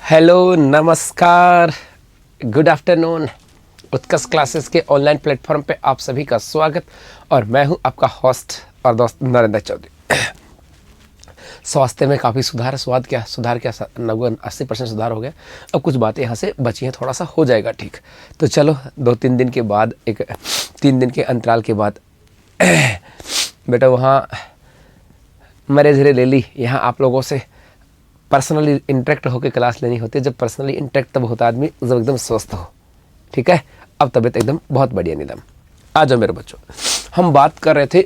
Hello, नमस्कार, good afternoon. उत्कर्ष classes के online platform पे आप सभी का स्वागत और मैं हूं आपका होस्ट और दोस्त नरेंद्र चौधरी। स्वास्थ्य में काफ़ी सुधार, सुधार क्या 90-80% सुधार हो गया। अब कुछ बातें यहाँ से बची हैं, थोड़ा सा हो जाएगा ठीक। तो चलो 2-3 दिन के बाद, 3 दिन के अंतराल के बाद बेटा वहाँ मरे धीरे ले ली। यहाँ आप लोगों से पर्सनली इंटरेक्ट होकर क्लास लेनी होती है। जब पर्सनली इंटरेक्ट तब होता आदमी जब एकदम स्वस्थ हो। ठीक है, अब तबीयत एकदम बहुत बढ़िया नीलम। आ जाओ मेरे बच्चों, हम बात कर रहे थे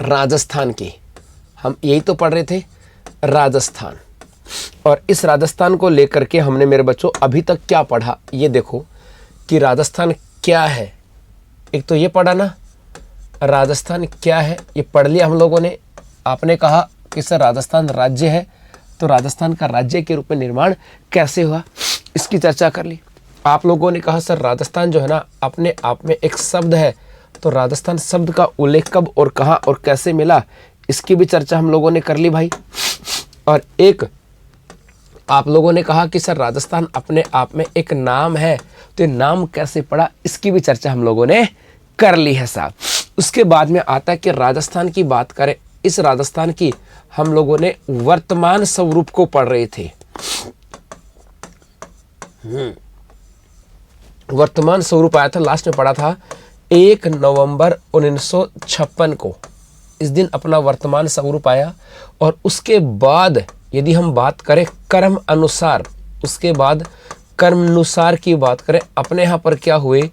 राजस्थान की। हम यही तो पढ़ रहे थे, राजस्थान। और इस राजस्थान को लेकर के हमने मेरे बच्चों अभी तक क्या पढ़ा, ये देखो कि राजस्थान क्या है। एक तो ये पढ़ा ना, राजस्थान क्या है, ये पढ़ लिया हम लोगों ने। आपने कहा कि सर राजस्थान राज्य है, तो राजस्थान का राज्य के रूप में निर्माण कैसे हुआ, इसकी चर्चा कर ली। आप लोगों ने कहा सर राजस्थान जो है ना अपने आप में एक शब्द है, तो राजस्थान शब्द का उल्लेख कब और कहाँ और कैसे मिला, इसकी भी चर्चा हम लोगों ने कर ली भाई। और एक आप लोगों ने कहा कि सर राजस्थान अपने आप में एक नाम है, तो ये नाम कैसे पड़ा, इसकी भी चर्चा हम लोगों ने कर ली है साहब। उसके बाद में आता है कि राजस्थान की बात करें, इस राजस्थान की हम लोगों ने वर्तमान स्वरूप को पढ़ रहे थे। वर्तमान स्वरूप आया था, लास्ट में पढ़ा था 1 नवंबर 1956 को। इस दिन अपना वर्तमान स्वरूप आया। और उसके बाद यदि हम बात करें कर्म अनुसार, उसके बाद कर्म अनुसार की बात करें, अपने यहाँ पर क्या हुए,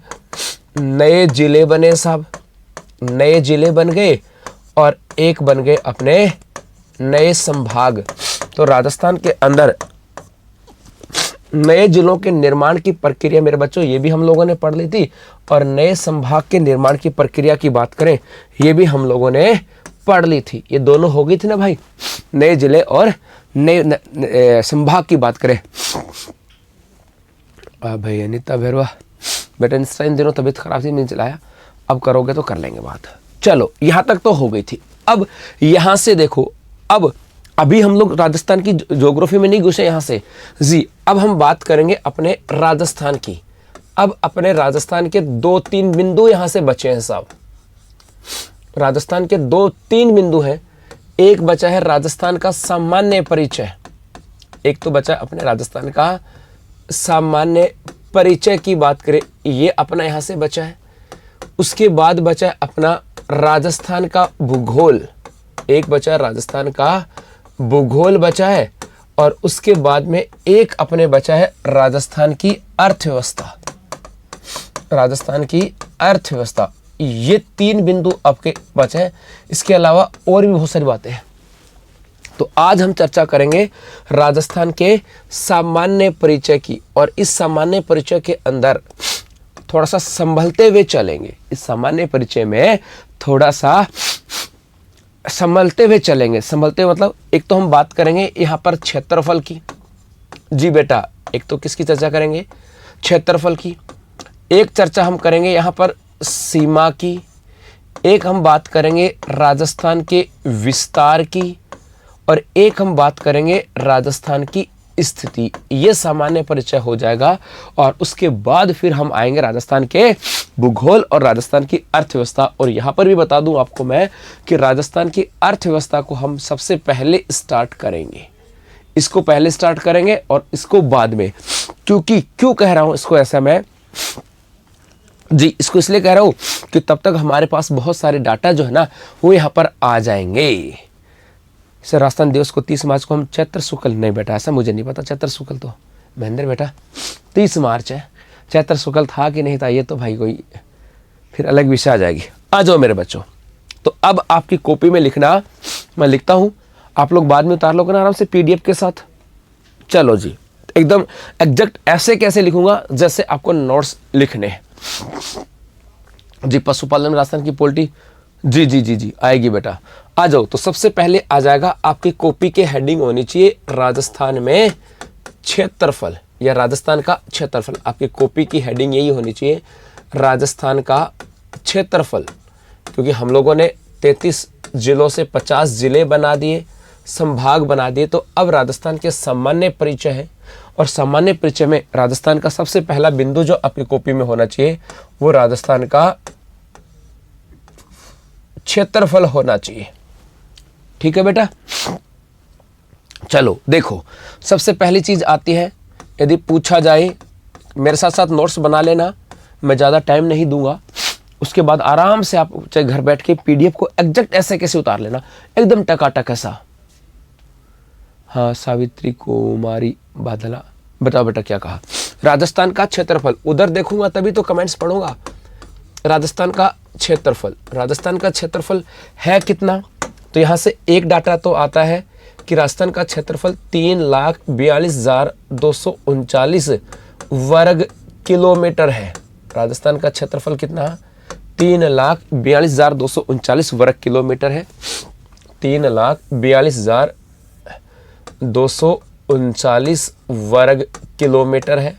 नए जिले बने साहब, नए जिले बन गए और एक बन गए अपने नए संभाग। तो राजस्थान के अंदर नए जिलों के निर्माण की प्रक्रिया मेरे बच्चों ये भी हम लोगों ने पढ़ ली थी। और नए संभाग के निर्माण की प्रक्रिया की बात करें, ये भी हम लोगों ने पढ़ ली थी। ये दोनों हो गई थी ना भाई, नए जिले और नए संभाग की बात करें। भाई अनिता भैरवा बेटा, इन दिनों तबीयत खराब थी, नहीं चलाया, अब करोगे तो कर लेंगे बात। चलो यहाँ तक तो हो गई थी। अब यहाँ से देखो, अब अभी हम लोग राजस्थान की ज्योग्राफी में नहीं घुसे यहाँ से जी। अब हम बात करेंगे अपने राजस्थान की। अब अपने राजस्थान के 2-3 बिंदु यहाँ से बचे हैं साहब। राजस्थान के 2-3 बिंदु हैं। एक बचा है राजस्थान का सामान्य परिचय, एक तो बचा है अपने राजस्थान का सामान्य परिचय की बात करें, ये अपना यहाँ से बचा है। उसके बाद बचा है अपना राजस्थान का भूगोल, एक बचा है राजस्थान का भूगोल बचा है। और उसके बाद में एक अपने बचा है राजस्थान की अर्थव्यवस्था, राजस्थान की अर्थव्यवस्था। ये 3 बिंदु आपके बचे हैं। इसके अलावा और भी बहुत सारी बातें हैं। तो आज हम चर्चा करेंगे राजस्थान के सामान्य परिचय की। और इस सामान्य परिचय के अंदर थोड़ा सा संभलते हुए चलेंगे। इस सामान्य परिचय में थोड़ा सा संभलते हुए चलेंगे। संभलते मतलब एक तो हम बात करेंगे यहाँ पर क्षेत्रफल की जी बेटा। एक तो किसकी चर्चा करेंगे, क्षेत्रफल की। एक चर्चा हम करेंगे यहाँ पर सीमा की। एक हम बात करेंगे राजस्थान के विस्तार की। और एक हम बात करेंगे राजस्थान की स्थिति। ये सामान्य परिचय हो जाएगा। और उसके बाद फिर हम आएंगे राजस्थान के भूगोल और राजस्थान की अर्थव्यवस्था। और यहाँ पर भी बता दूं आपको मैं कि राजस्थान की अर्थव्यवस्था को हम सबसे पहले स्टार्ट करेंगे। इसको पहले स्टार्ट करेंगे और इसको बाद में। क्योंकि क्यों कह रहा हूं इसको ऐसा मैं जी, इसको इसलिए कह रहा हूं कि तब तक हमारे पास बहुत सारे डाटा जो है ना वो यहाँ पर आ जाएंगे। सर राजस्थान दिवस को 30 मार्च को हम चैत्र शुक्ल, नहीं बेटा ऐसा मुझे नहीं पता। चैत्र शुक्ल तो महेंद्र बेटा 30 मार्च है। चैत्र शुक्ल था कि नहीं था ये तो भाई कोई फिर अलग विषय आ जाएगी। आ जाओ मेरे बच्चों, तो अब आपकी कॉपी में लिखना, मैं लिखता हूं, आप लोग बाद में उतार लो ना आराम से पीडीएफ के साथ। चलो जी, एकदम एग्जैक्ट ऐसे कैसे लिखूंगा जैसे आपको नोट्स लिखने हैं जी। पशुपालन राजस्थान की पोल्ट्री जी जी जी जी आएगी बेटा, आ जाओ। तो सबसे पहले आ जाएगा आपकी कॉपी के हेडिंग होनी चाहिए राजस्थान में क्षेत्रफल या राजस्थान का क्षेत्रफल। आपकी कॉपी की हेडिंग यही होनी चाहिए, राजस्थान का क्षेत्रफल। क्योंकि हम लोगों ने 33 जिलों से 50 जिले बना दिए, संभाग बना दिए। तो अब राजस्थान के सामान्य परिचय है, और सामान्य परिचय में राजस्थान का सबसे पहला बिंदु जो आपकी कॉपी में होना चाहिए वो राजस्थान का क्षेत्रफल होना चाहिए। ठीक है बेटा। चलो देखो, सबसे पहली चीज आती है, यदि पूछा जाए, मेरे साथ साथ नोट्स बना लेना, मैं ज़्यादा टाइम नहीं दूंगा। उसके बाद आराम से आप चाहे घर बैठ के पीडीएफ को एग्जैक्ट ऐसे कैसे उतार लेना, एकदम टकाटक ऐसा। हाँ, सावित्री कुमारी बादला, बताओ बेटा क्या कहा। राजस्थान का क्षेत्रफल, उधर देखूंगा तभी तो कमेंट्स पढ़ूंगा। राजस्थान का क्षेत्रफल, राजस्थान का क्षेत्रफल है कितना, तो यहाँ से एक डाटा तो आता है कि राजस्थान का क्षेत्रफल 3,42,239 वर्ग किलोमीटर है। राजस्थान का क्षेत्रफल कितना, 3,42,239 वर्ग किलोमीटर है। 3,42,239 वर्ग किलोमीटर है।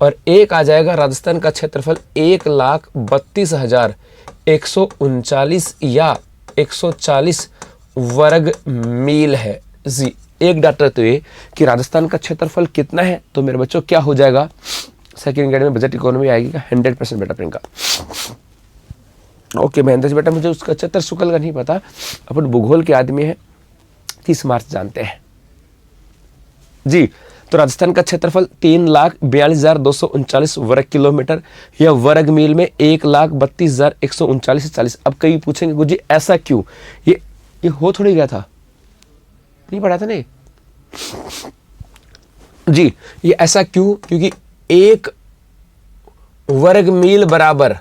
और एक आ जाएगा राजस्थान का क्षेत्रफल 1,32,139 या 140 वर्ग मील है। जी, एक डाटा तो ये कि राजस्थान का क्षेत्रफल कितना है, तो मेरे बच्चों क्या हो जाएगा, सेकंड ग्रेड में बजट इकोनॉमी आएगी 100% बेटा प्रियंका। ओके महेंद्र जी, बेटा मुझे उसका चतर शुक्ल का नहीं पता, अपन भूगोल के आदमी है, 30 मार्च जानते हैं जी। तो राजस्थान का क्षेत्रफल 3,42,239 वर्ग किलोमीटर या वर्ग मील में 1,32,139 अब कई पूछेंगे गुरुजी ऐसा क्यों, ये हो थोड़ी गया था, नहीं पढ़ा था नहीं जी। ये ऐसा क्यों, क्योंकि एक वर्ग मील बराबर,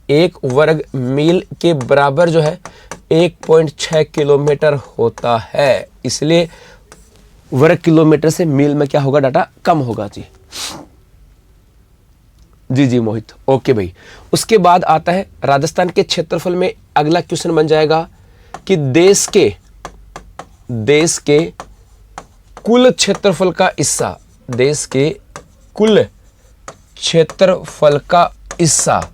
एक वर्ग मील के बराबर जो है 1.6 किलोमीटर होता है, इसलिए वर्ग किलोमीटर से मील में क्या होगा, डाटा कम होगा जी। जी जी मोहित, ओके भाई। उसके बाद आता है राजस्थान के क्षेत्रफल में अगला क्वेश्चन बन जाएगा कि देश के कुल क्षेत्रफल का हिस्सा, देश के कुल क्षेत्रफल का हिस्सा,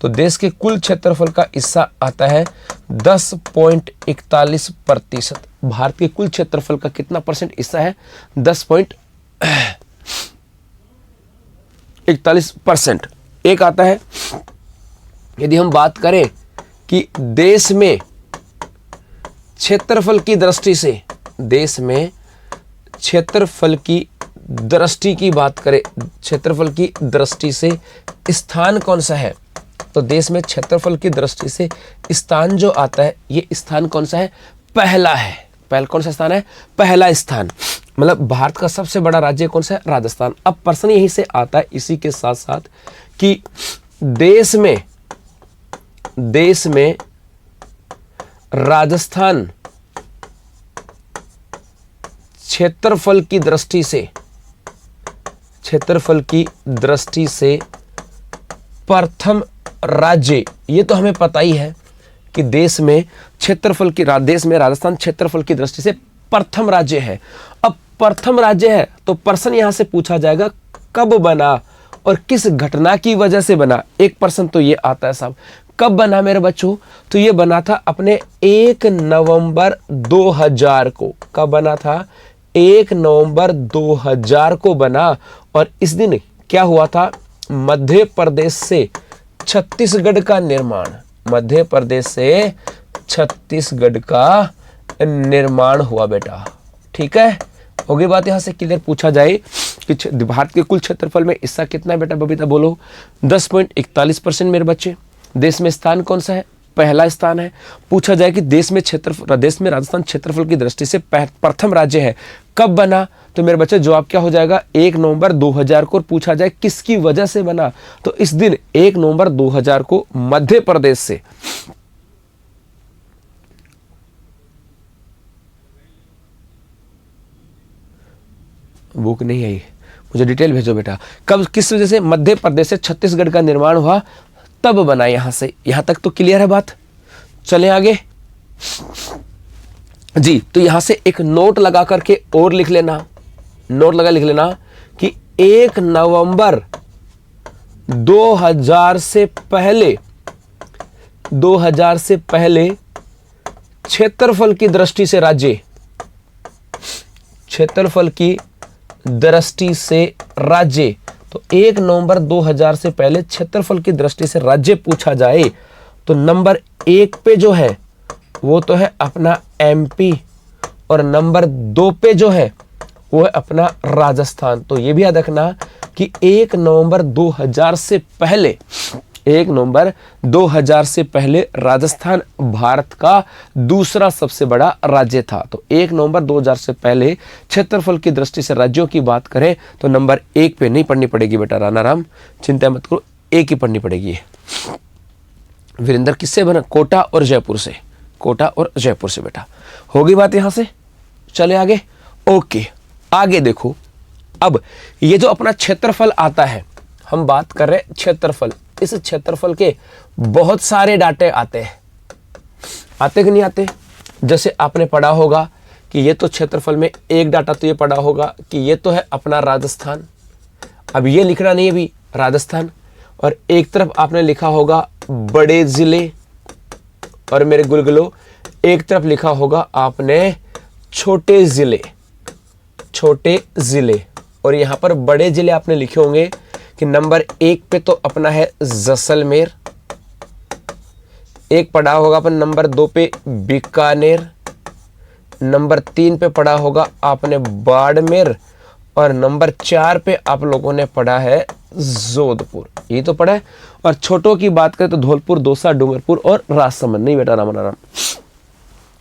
तो देश के कुल क्षेत्रफल का हिस्सा आता है 10.41%। भारत के कुल क्षेत्रफल का कितना परसेंट हिस्सा है, 10.41%। एक आता है यदि हम बात करें कि देश में क्षेत्रफल की दृष्टि से, देश में क्षेत्रफल की दृष्टि की बात करें, क्षेत्रफल की दृष्टि से स्थान कौन सा है, तो देश में क्षेत्रफल की दृष्टि से स्थान जो आता है, ये स्थान कौन सा है, पहला है। पहला कौन सा स्थान है, पहला स्थान। मतलब भारत का सबसे बड़ा राज्य कौन सा है, राजस्थान। अब प्रश्न यहीं से आता है इसी के साथ साथ कि देश में राजस्थान क्षेत्रफल की दृष्टि से प्रथम राज्य, ये तो हमें पता ही है कि देश में राजस्थान क्षेत्रफल की दृष्टि से प्रथम राज्य है। अब प्रथम राज्य है तो प्रश्न यहां से पूछा जाएगा कब बना और किस घटना की वजह से बना। एक प्रश्न तो ये आता है साहब, कब बना मेरे बच्चों, तो ये बना था अपने 1 नवंबर 2000 को। कब बना था, 1 नवंबर 2000 को बना। और इस दिन क्या हुआ था, मध्य प्रदेश से छत्तीसगढ़ का निर्माण, मध्य प्रदेश से छत्तीसगढ़ का निर्माण हुआ बेटा। ठीक है, हो गई बात। यहां से क्लियर पूछा जाए कि भारत के कुल क्षेत्रफल में हिस्सा कितना है बेटा, बबीता बोलो। 10.41% मेरे बच्चे। देश में स्थान कौन सा है, पहला स्थान है। पूछा जाए कि देश में राजस्थान क्षेत्रफल की दृष्टि से प्रथम राज्य है, कब बना, तो मेरे बच्चे जवाब क्या हो जाएगा, 1 नवंबर 2000 को। पूछा जाए किसकी वजह से बना, तो इस दिन 1 नवंबर 2000 को मध्य प्रदेश से बुक नहीं आई, मुझे डिटेल भेजो बेटा। कब, किस वजह से मध्य प्रदेश से छत्तीसगढ़ का निर्माण हुआ, तब बना। यहां से यहां तक तो क्लियर है बात। चलें आगे जी। तो यहां से एक नोट लगा करके और लिख लेना, नोट लगा लिख लेना कि 1 नवंबर 2000 से पहले क्षेत्रफल की दृष्टि से राज्य, क्षेत्रफल की दृष्टि से राज्य, तो 1 नवंबर 2000 से पहले क्षेत्रफल की दृष्टि से राज्य पूछा जाए तो नंबर 1 पे जो है वो तो है अपना एमपी, और नंबर 2 पे जो है वो है अपना राजस्थान। तो ये भी याद रखना कि 1 नवंबर 2000 से पहले, 1 नवंबर 2000 से पहले राजस्थान भारत का दूसरा सबसे बड़ा राज्य था। तो 1 नवंबर 2000 से पहले क्षेत्रफल की दृष्टि से राज्यों की बात करें तो नंबर 1 पे नहीं पढ़नी पड़ेगी बेटा राना राम, चिंता मत करो, एक ही पढ़नी पड़ेगी। वीरेंद्र किससे बना? कोटा और जयपुर से, कोटा और जयपुर से बेटा। होगी बात यहां से, चले आगे। ओके, आगे देखो, अब ये जो अपना क्षेत्रफल आता है, हम बात कर रहे हैं क्षेत्रफल, इस क्षेत्रफल के बहुत सारे डाटे आते हैं, आते कि नहीं आते? जैसे आपने पढ़ा होगा कि ये तो क्षेत्रफल में एक डाटा तो ये पढ़ा होगा कि ये तो है अपना राजस्थान, अब ये लिखना नहीं है भी राजस्थान, और एक तरफ आपने लिखा होगा बड़े जिले, और मेरे गुलगुलो एक तरफ लिखा होगा आपने छोटे जिले, छोटे जिले, और यहां पर बड़े जिले आपने लिखे होंगे कि नंबर 1 पे तो अपना है जैसलमेर, एक पढ़ा होगा अपन नंबर 2 पे बीकानेर, नंबर 3 पे पढ़ा होगा आपने बाड़मेर, और नंबर 4 पे आप लोगों ने पढ़ा है जोधपुर, ये तो पढ़ा है। और छोटों की बात करें तो धौलपुर, दौसा, डूंगरपुर और राजसमंद। नहीं बेटा राम राम,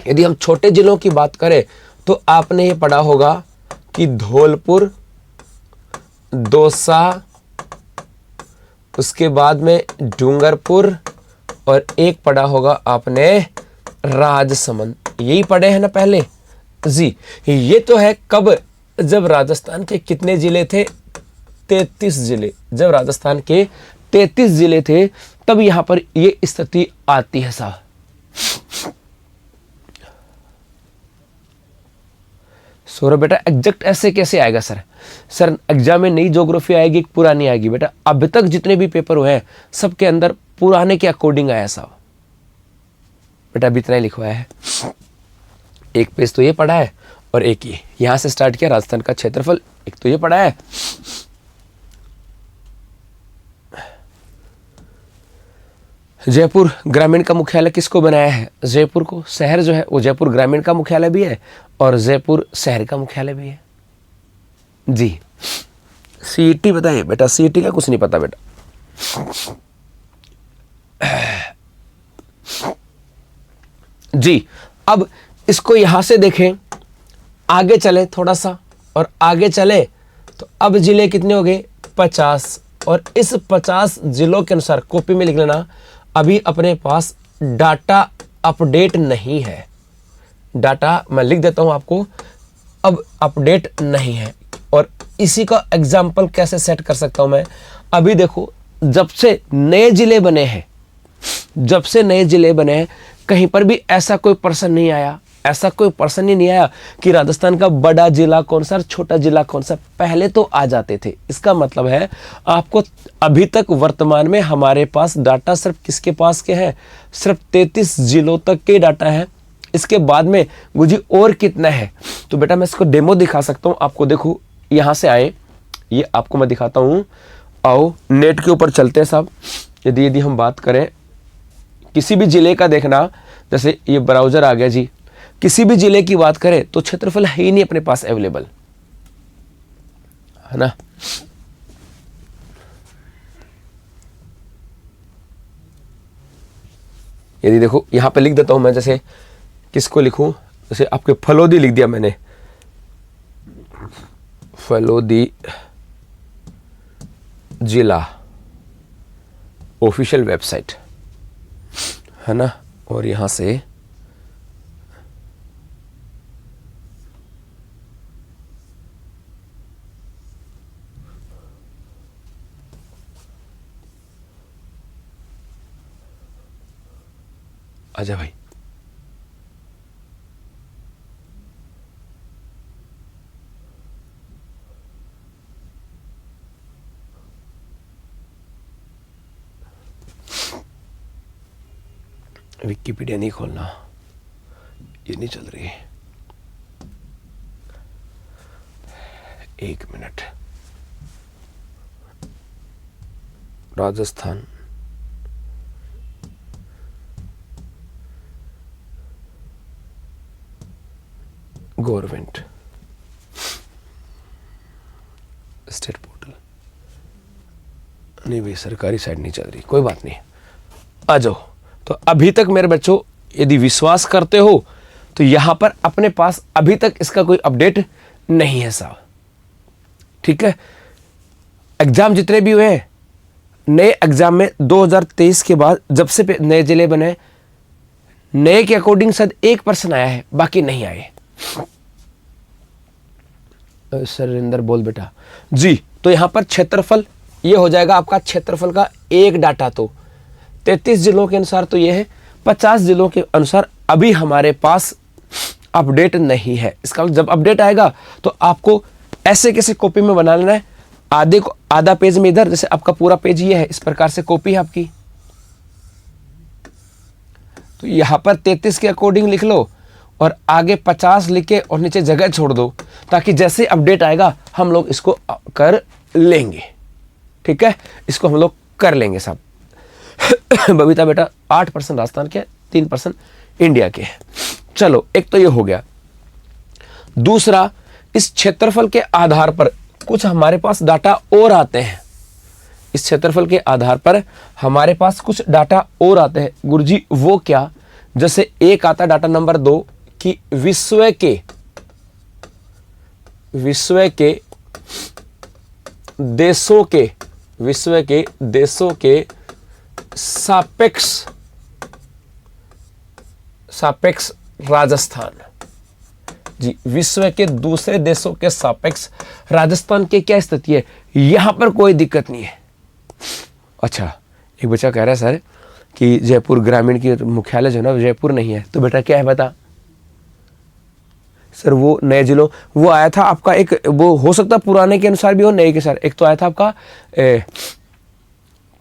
यदि हम छोटे जिलों की बात करें तो आपने ये पढ़ा होगा कि धौलपुर, दौसा, उसके बाद में डूंगरपुर, और एक पढ़ा होगा आपने राजसमंद, यही पढ़े हैं ना पहले जी। ये तो है कब? जब राजस्थान के कितने जिले थे? 33 जिले। जब राजस्थान के 33 जिले थे तब यहां पर ये स्थिति आती है साहब। सौरभ बेटा एग्जैक्ट ऐसे कैसे आएगा सर? सर एग्जाम में नई ज्योग्राफी आएगी, पुरानी आएगी बेटा। अभी तक जितने भी पेपर हुए हैं सबके अंदर पुराने के अकॉर्डिंग आया साहब बेटा, अभी इतना ही लिखवाया है। एक पेज तो ये पढ़ा है और एक ये यहां से स्टार्ट किया राजस्थान का क्षेत्रफल, एक तो ये पढ़ा है। जयपुर ग्रामीण का मुख्यालय किसको बनाया है? जयपुर को, शहर जो है वो जयपुर ग्रामीण का मुख्यालय भी है और जयपुर शहर का मुख्यालय भी है जी। सीईटी बताइए बेटा, सीईटी का कुछ नहीं पता बेटा। जी अब इसको यहां से देखें, आगे चले थोड़ा सा और आगे चले तो अब जिले कितने हो गए? 50। और इस 50 जिलों के अनुसार कॉपी में लिख लेना, अभी अपने पास डाटा अपडेट नहीं है। डाटा मैं लिख देता हूं आपको, अब अपडेट नहीं है। और इसी का एग्जाम्पल कैसे सेट कर सकता हूं मैं? अभी देखो, जब से नए जिले बने हैं, जब से नए जिले बने हैं, कहीं पर भी ऐसा कोई पर्सन नहीं आया, ऐसा कोई पर्सन ही नहीं आया कि राजस्थान का बड़ा जिला कौन सा, छोटा जिला कौन सा। पहले तो आ जाते थे। इसका मतलब है आपको अभी तक वर्तमान में हमारे पास डाटा सिर्फ किसके पास के हैं? सिर्फ 33 जिलों तक के डाटा है। इसके बाद में मुझे और कितना है तो बेटा मैं इसको डेमो दिखा सकता हूं आपको। देखो यहां से आए, ये आपको मैं दिखाता हूं। आओ नेट के ऊपर चलते हैं साहब। यदि हम बात करें किसी भी जिले का, देखना जैसे ये ब्राउजर आ गया जी, किसी भी जिले की बात करें तो क्षेत्रफल है ही नहीं अपने पास अवेलेबल, है ना। यदि देखो यहां पे लिख देता हूं मैं, जैसे किसको लिखूं, जैसे आपके फलोदी लिख दिया मैंने, फलोदी जिला ऑफिशियल वेबसाइट, है ना। और यहां से आजा भाई, विकिपीडिया नहीं खोलना, ये नहीं चल रही। एक minute, Rajasthan, government state portal, नहीं भाई सरकारी साइट नहीं चल रही, कोई बात नहीं, आ जाओ। तो अभी तक मेरे बच्चों यदि विश्वास करते हो तो यहां पर अपने पास अभी तक इसका कोई अपडेट नहीं है साहब, ठीक है। एग्जाम जितने भी हुए हैं, नए एग्जाम में 2023 के बाद जब से नए जिले बने, नए के अकॉर्डिंग शायद 1% आया है, बाकी नहीं आए। सरिंदर बोल बेटा जी। तो यहां पर क्षेत्रफल ये हो जाएगा आपका क्षेत्रफल का एक डाटा, तो 33 जिलों के अनुसार तो ये है, 50 जिलों के अनुसार अभी हमारे पास अपडेट नहीं है। इसका जब अपडेट आएगा तो आपको ऐसे कैसे कॉपी में बना लेना है, आधे को आधा पेज में इधर, जैसे आपका पूरा पेज ये है, इस प्रकार से कॉपी है आपकी। तो यहां पर 33 के अकॉर्डिंग लिख लो और आगे 50 लिखे और नीचे जगह छोड़ दो, ताकि जैसे अपडेट आएगा हम लोग इसको कर लेंगे, ठीक है। इसको हम लोग कर लेंगे साहब। बबीता बेटा 8% राजस्थान के, 3% इंडिया के। चलो एक तो ये हो गया। दूसरा, इस क्षेत्रफल के आधार पर कुछ हमारे पास डाटा और आते हैं। इस क्षेत्रफल के आधार पर हमारे पास कुछ डाटा और आते हैं गुरुजी, वो क्या? जैसे एक आता डाटा नंबर 2 कि विश्व के देशों के सापेक्ष राजस्थान जी, विश्व के दूसरे देशों के सापेक्ष राजस्थान की क्या स्थिति है, यहां पर कोई दिक्कत नहीं है। अच्छा, एक बच्चा कह रहा है सर कि जयपुर ग्रामीण की मुख्यालय जो है ना जयपुर नहीं है, तो बेटा क्या है बता। सर वो नए जिलों वो आया था आपका, एक वो हो सकता पुराने के अनुसार भी हो, नए के अनुसार। एक तो आया था आपका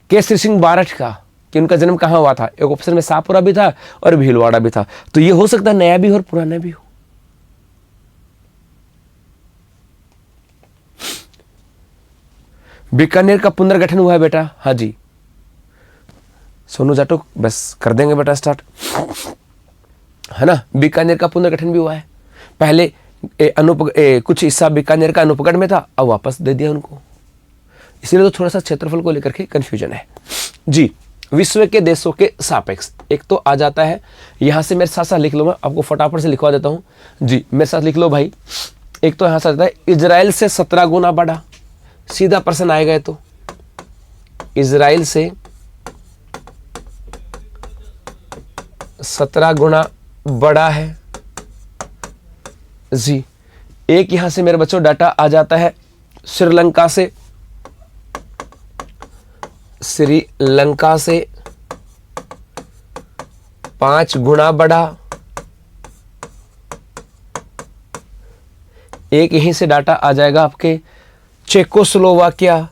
केसरी सिंह बारठ का, कि उनका जन्म कहाँ हुआ था। एक ऑप्शन में शाहपुरा भी था और भीलवाड़ा भी था, तो ये हो सकता है नया भी हो और पुराना भी हो। बीकानेर का पुनर्गठन हुआ है बेटा, हाँ जी। सोनू जाटो बस कर देंगे बेटा स्टार्ट, है ना। बीकानेर का पुनर्गठन भी हुआ है। पहले कुछ हिस्सा बीकानेर का अनूपगढ़ में था, अब वापस दे दिया उनको, इसलिए तो थोड़ा सा क्षेत्रफल को लेकर के कंफ्यूजन है जी। विश्व के देशों के सापेक्ष एक तो आ जाता है, यहां से मेरे साथ साथ लिख लो, मैं आपको फटाफट से लिखवा देता हूं जी, मेरे साथ लिख लो भाई। एक तो यहां से आता है इजराइल से 17 गुना बड़ा, सीधा प्रश्न आएगा। तो इजराइल से 17 गुना बड़ा है जी। एक यहां से मेरे बच्चों डाटा आ जाता है श्रीलंका से 5 गुना बड़ा। एक यहीं से डाटा आ जाएगा आपके चेकोस्लोवाकिया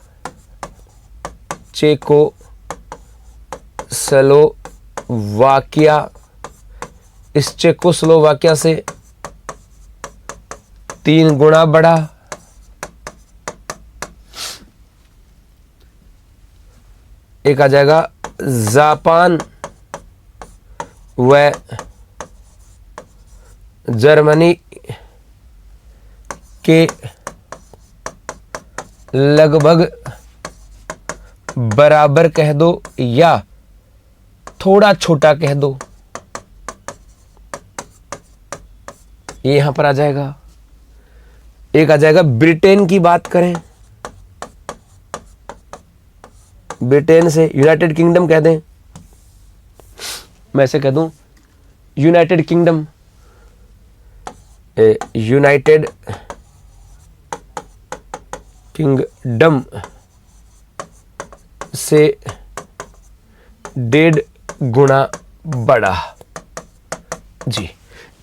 इस चेकोस्लोवाकिया से 3 गुना बड़ा। एक आ जाएगा जापान व जर्मनी के लगभग बराबर कह दो या थोड़ा छोटा कह दो, ये यहां पर आ जाएगा। एक आ जाएगा ब्रिटेन की बात करें, ब्रिटेन से यूनाइटेड किंगडम कह दें, मैं ऐसे कह दूं यूनाइटेड किंगडम, यूनाइटेड किंगडम से 1.5 गुना बड़ा जी।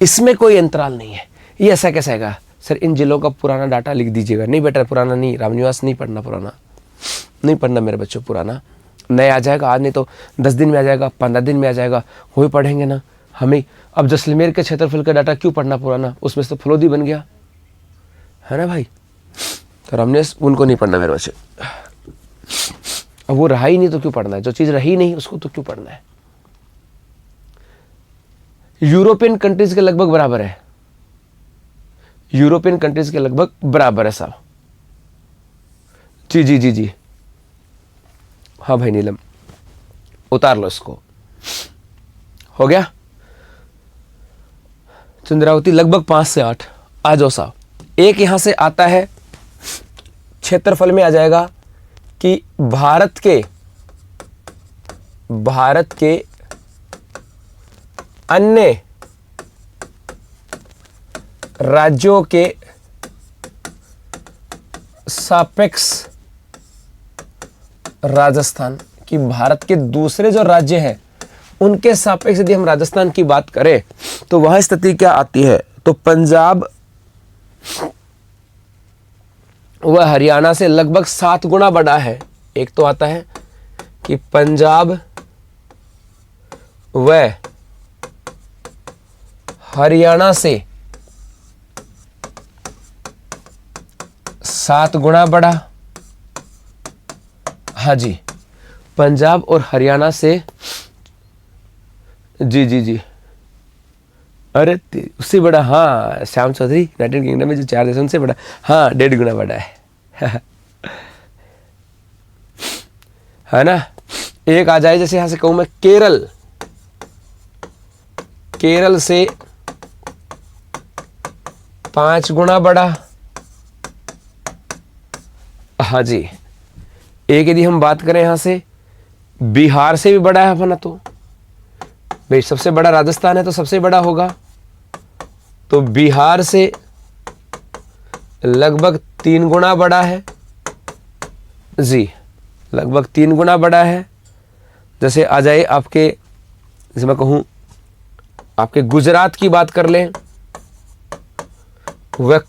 इसमें कोई अंतराल नहीं है। ये ऐसा कैसा आएगा सर? इन जिलों का पुराना डाटा लिख दीजिएगा। नहीं बेटा पुराना नहीं, रामनिवास नहीं पढ़ना, पुराना नहीं पढ़ना मेरे बच्चों, पुराना नया आ जाएगा आज, नहीं तो 10 दिन में आ जाएगा, 15 दिन में आ जाएगा, वो भी पढ़ेंगे ना हमें। अब जैसलमेर के क्षेत्रफल का डाटा क्यों पढ़ना पुराना, उसमें से तो फलोदी बन गया है ना भाई। तो हमने उनको नहीं पढ़ना मेरे बच्चे। अब वो रहा ही नहीं तो क्यों पढ़ना है, जो चीज रही नहीं उसको तो क्यों पढ़ना है। यूरोपियन कंट्रीज के लगभग बराबर है, यूरोपियन कंट्रीज के लगभग बराबर है साहब। जी जी जी जी, हाँ भाई नीलम उतार लो इसको, हो गया। चंद्रावती लगभग 5 से 8, आ जाओ साहब। एक यहां से आता है, क्षेत्रफल में आ जाएगा कि भारत के अन्य राज्यों के सापेक्ष राजस्थान, कि भारत के दूसरे जो राज्य हैं उनके सापेक्ष यदि हम राजस्थान की बात करें तो वह स्थिति क्या आती है, तो पंजाब वह हरियाणा से लगभग 7 गुना बड़ा है। एक तो आता है कि पंजाब वह हरियाणा से 7 गुना बड़ा, हाँ जी, पंजाब और हरियाणा से, जी जी जी, अरे उससे बड़ा, हाँ श्याम चौधरी, यूनाइटेड किंगडम में जो 4 देश उनसे बड़ा, हाँ 1.5 गुना बड़ा है ना। एक आ जाए जैसे यहां से कहूं मैं केरल से 5 गुना बड़ा, हाँ जी। एक यदि हम बात करें यहां से बिहार से भी बड़ा है अपना, तो भाई सबसे बड़ा राजस्थान है तो सबसे बड़ा होगा, तो बिहार से लगभग 3 गुना बड़ा है जी, लगभग 3 गुना बड़ा है। जैसे आ जाए आपके, जैसे मैं कहूं आपके गुजरात की बात कर लें, वह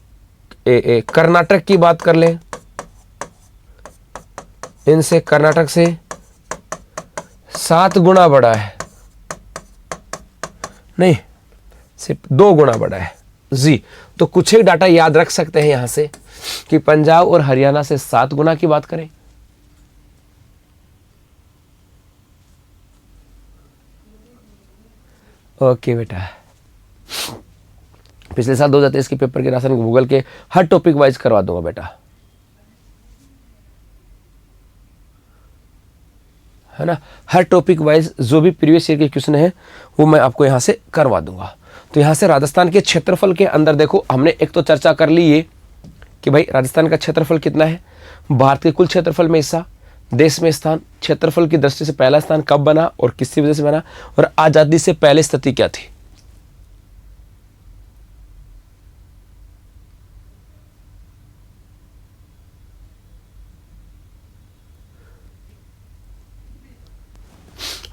कर्नाटक की बात कर लें, इनसे कर्नाटक से 7 गुना बड़ा है, नहीं सिर्फ 2 गुना बड़ा है जी। तो कुछ एक डाटा याद रख सकते हैं यहां से कि पंजाब और हरियाणा से 7 गुना की बात करें, ओके बेटा। पिछले साल 2023 के पेपर के राशन गूगल के हर टॉपिक वाइज करवा दूंगा बेटा, है ना। हर टॉपिक वाइज जो भी प्रीवियस ईयर के क्वेश्चन है वो मैं आपको यहां से करवा दूंगा। तो यहां से राजस्थान के क्षेत्रफल के अंदर देखो, हमने एक तो चर्चा कर ली ये कि भाई राजस्थान का क्षेत्रफल कितना है, भारत के कुल क्षेत्रफल में हिस्सा, देश में स्थान, क्षेत्रफल की दृष्टि से पहला स्थान कब बना और किसकी वजह से बना, और आजादी से पहले स्थिति क्या थी।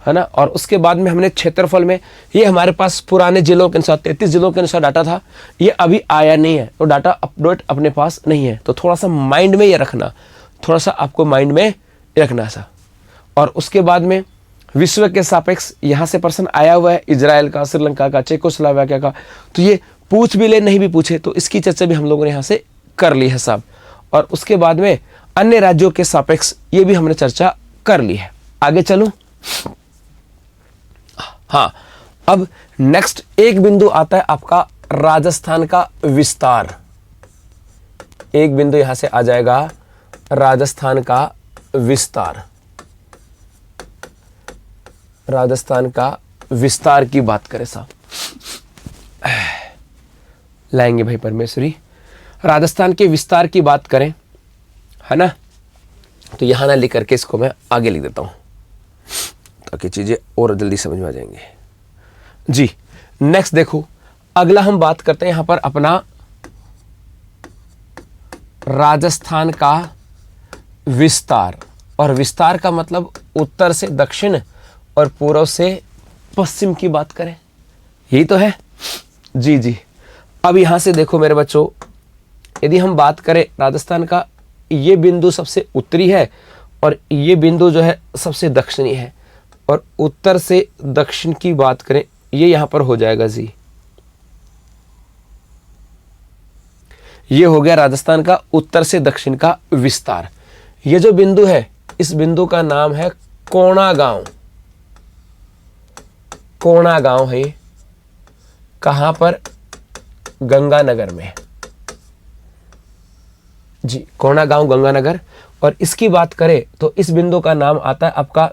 है ना। और उसके बाद में हमने क्षेत्रफल में, ये हमारे पास पुराने जिलों के अनुसार 33 जिलों के अनुसार डाटा था, ये अभी आया नहीं है तो डाटा अपडेट अपने पास नहीं है, तो थोड़ा सा माइंड में ये रखना, थोड़ा सा आपको माइंड में रखना सा। और उसके बाद में विश्व के सापेक्ष यहाँ से प्रश्न आया हुआ है, इजराइल का, श्रीलंका का, चेकोस्लोवाकिया का, तो ये पूछ भी ले नहीं भी पूछे तो इसकी चर्चा भी हम लोगों ने यहाँ से कर ली है साहब। और उसके बाद में अन्य राज्यों के सापेक्ष ये भी हमने चर्चा कर ली है। आगे चलूं, हाँ अब नेक्स्ट एक बिंदु आता है आपका राजस्थान का विस्तार। एक बिंदु यहां से आ जाएगा राजस्थान का विस्तार। राजस्थान का विस्तार की बात करें साहब, लाएंगे भाई परमेश्वरी। राजस्थान के विस्तार की बात करें, है ना, तो यहां ना लिख करके इसको मैं आगे लिख देता हूं ताकि चीजें और जल्दी समझ में आ जाएंगे जी। नेक्स्ट देखो, अगला हम बात करते हैं यहां पर अपना राजस्थान का विस्तार। और विस्तार का मतलब उत्तर से दक्षिण और पूर्व से पश्चिम की बात करें, यही तो है जी जी। अब यहां से देखो मेरे बच्चों, यदि हम बात करें राजस्थान का, ये बिंदु सबसे उत्तरी है और ये बिंदु जो है सबसे दक्षिणी है, और उत्तर से दक्षिण की बात करें ये यहां पर हो जाएगा जी। ये हो गया राजस्थान का उत्तर से दक्षिण का विस्तार। ये जो बिंदु है, इस बिंदु का नाम है कोणा गांव। कोणा गांव है कहां पर? गंगानगर में जी, कोणा गांव गंगानगर। और इसकी बात करें तो इस बिंदु का नाम आता है आपका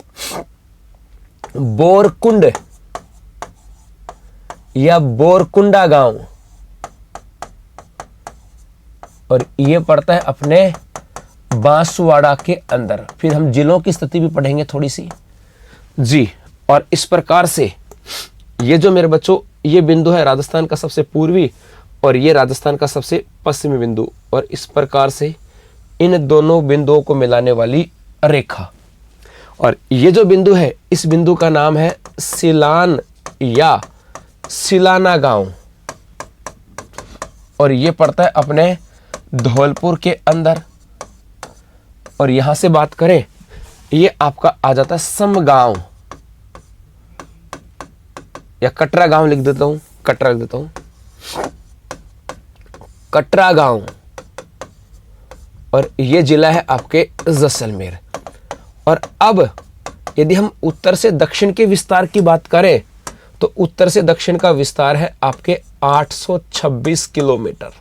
बोरकुंड या बोरकुंडा गांव, और ये पड़ता है अपने बांसवाड़ा के अंदर। फिर हम जिलों की स्थिति भी पढ़ेंगे थोड़ी सी जी। और इस प्रकार से ये जो मेरे बच्चों ये बिंदु है राजस्थान का सबसे पूर्वी और ये राजस्थान का सबसे पश्चिमी बिंदु, और इस प्रकार से इन दोनों बिंदुओं को मिलाने वाली रेखा। और ये जो बिंदु है इस बिंदु का नाम है सिलान या सिलाना गांव, और ये पड़ता है अपने धौलपुर के अंदर। और यहां से बात करें ये आपका आ जाता है समगांव या कटरा गांव लिख देता हूं, कटरा लिख देता हूं, कटरा गांव। और ये जिला है आपके जैसलमेर। और अब यदि हम उत्तर से दक्षिण के विस्तार की बात करें तो उत्तर से दक्षिण का विस्तार है आपके 826 किलोमीटर।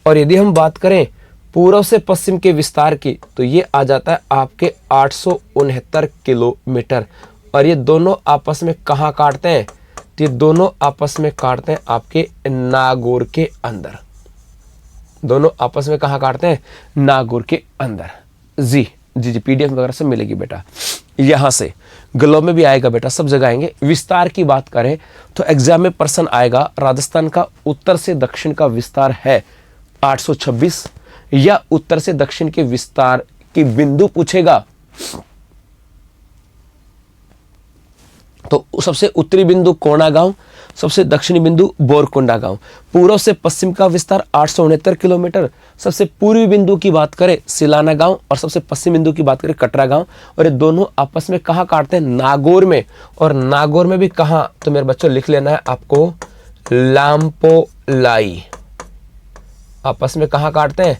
और यदि हम बात करें पूर्व से पश्चिम के विस्तार की तो ये आ जाता है आपके 869 किलोमीटर। और ये दोनों आपस में कहाँ काटते हैं? तो ये दोनों आपस में काटते हैं आपके नागौर के अंदर। दोनों आपस में कहाँ काटते हैं? नागौर के अंदर जी। जी जी, पीडीएफ वगैरह सब मिलेगी बेटा, यहां से ग्लोब में भी आएगा बेटा, सब जगह आएंगे। विस्तार की बात करें तो एग्जाम में प्रश्न आएगा राजस्थान का उत्तर से दक्षिण का विस्तार है 826 या उत्तर से दक्षिण के विस्तार की बिंदु पूछेगा तो सबसे उत्तरी बिंदु कोणा गांव, सबसे दक्षिणी बिंदु बोरकुंडा गांव। पूर्व से पश्चिम का विस्तार 869 किलोमीटर। सबसे पूर्वी बिंदु की बात करें सिलाना गांव और सबसे पश्चिम बिंदु की बात करें कटरा गांव। और ये दोनों आपस में कहाँ काटते हैं? नागौर में। और नागौर में भी कहाँ? तो मेरे बच्चों लिख लेना है आपको, लाम्पोलाई। आपस में कहाँ काटते हैं?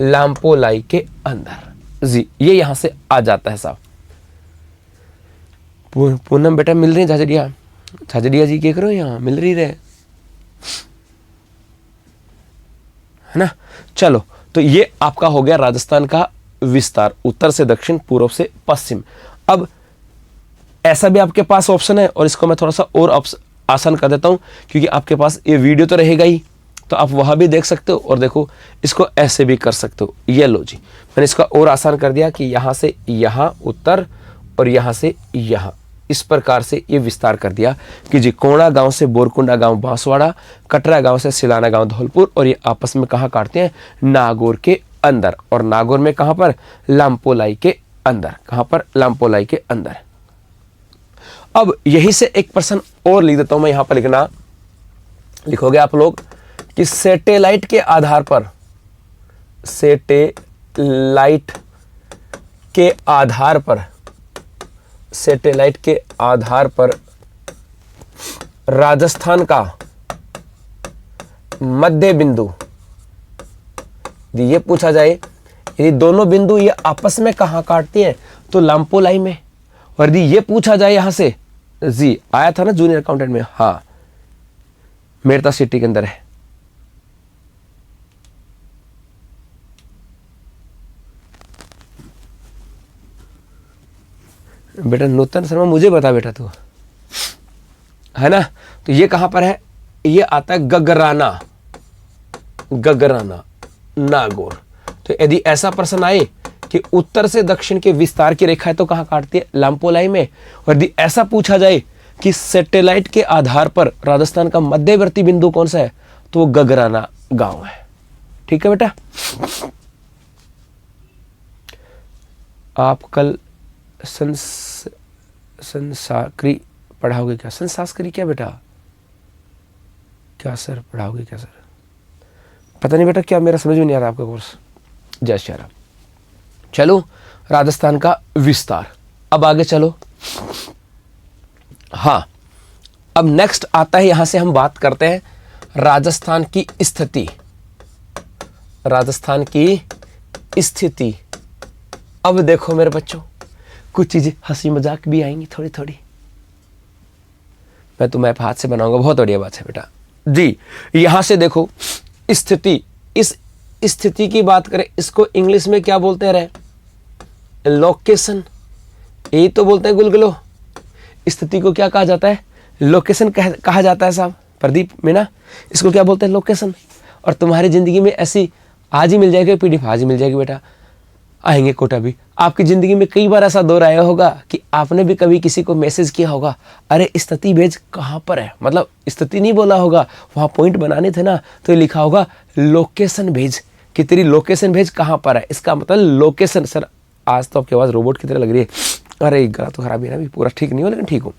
लाम्पोलाई के अंदर जी। ये यहां से आ जाता है साहब। पूनम बेटा मिल रही है झाझड़िया? झाझड़िया जी क्या करो यहाँ मिल रही रहे, है ना। चलो, तो ये आपका हो गया राजस्थान का विस्तार, उत्तर से दक्षिण, पूर्व से पश्चिम। अब ऐसा भी आपके पास ऑप्शन है और इसको मैं थोड़ा सा और आसान कर देता हूं क्योंकि आपके पास ये वीडियो तो रहेगा ही, तो आप वहां भी देख सकते हो। और देखो इसको ऐसे भी कर सकते हो। ये लो जी, मैंने इसका और आसान कर दिया कि यहां से यहां उत्तर और यहां से यहां, इस प्रकार से ये विस्तार कर दिया कि जी कोणा गांव से बोरकुंडा गांव बांसवाड़ा, कटरा गांव से सिलाना गांव धौलपुर, और ये आपस में कहाँ काटते हैं? नागौर के अंदर। और नागौर में कहाँ पर? लाम्पोलाई के अंदर। कहाँ पर? लाम्पोलाई के अंदर। अब यही से एक प्रश्न और लिख देता हूं मैं, यहां पर लिखना, लिखोगे आप लोग कि सैटेलाइट के आधार पर, सैटेलाइट के आधार पर, सैटेलाइट के आधार पर राजस्थान का मध्य बिंदु, ये पूछा जाए यदि दोनों बिंदु ये आपस में कहां काटती हैं तो लाम्पोलाई में। और यदि ये पूछा जाए यहां से, जी आया था ना जूनियर अकाउंटेंट में, हाँ मेरता सिटी के अंदर है। बेटा नूतन शर्मा मुझे बता बेटा तू, है ना। तो ये कहां पर है? ये आता है गगराना, गगराना नागौर। तो यदि ऐसा प्रश्न आए कि उत्तर से दक्षिण के विस्तार की रेखा है तो कहां काटती है? लाम्पोलाई में। और यदि ऐसा पूछा जाए कि सैटेलाइट के आधार पर राजस्थान का मध्यवर्ती बिंदु कौन सा है तो वो गगराना गांव है। ठीक है बेटा। आप कल संसाकरी पढ़ाओगे क्या? संसाकरी क्या बेटा? क्या सर पढ़ाओगे क्या सर? पता नहीं बेटा, क्या मेरा समझ में नहीं आ रहा आपका कोर्स। जय श्री राम। चलो, राजस्थान का विस्तार। अब आगे चलो। हाँ, अब नेक्स्ट आता है, यहां से हम बात करते हैं राजस्थान की स्थिति। राजस्थान की स्थिति। अब देखो मेरे बच्चों, कुछ चीजें हंसी मजाक भी आएंगी थोड़ी थोड़ी। मैं तो मैप हाथ से बनाऊंगा, बहुत बढ़िया बात है बेटा जी। यहां से देखो स्थिति, इस स्थिति की बात करें, इसको इंग्लिश में क्या बोलते हैं रे? लोकेशन। यही तो बोलते हैं गुलगुलो। स्थिति को क्या कहा जाता है? लोकेशन कहा जाता है साहब। प्रदीप मीना, इसको क्या बोलते हैं? लोकेशन। और तुम्हारी जिंदगी में ऐसी आज ही मिल जाएगी पीडीएफ, आज ही मिल जाएगी बेटा, आएंगे कोटा भी। आपकी जिंदगी में कई बार ऐसा दौर आया होगा कि आपने भी कभी किसी को मैसेज किया होगा, अरे स्थिति भेज कहाँ पर है, मतलब स्थिति नहीं बोला होगा, वहाँ पॉइंट बनाने थे ना, तो ये लिखा होगा लोकेशन भेज, कि तेरी लोकेशन भेज कहाँ पर है। इसका मतलब लोकेशन। सर आज तो आपकी आवाज़ रोबोट की तरह लग रही है। अरे गला तो खराब है ना, भी पूरा ठीक नहीं हो लेकिन ठीक हूँ।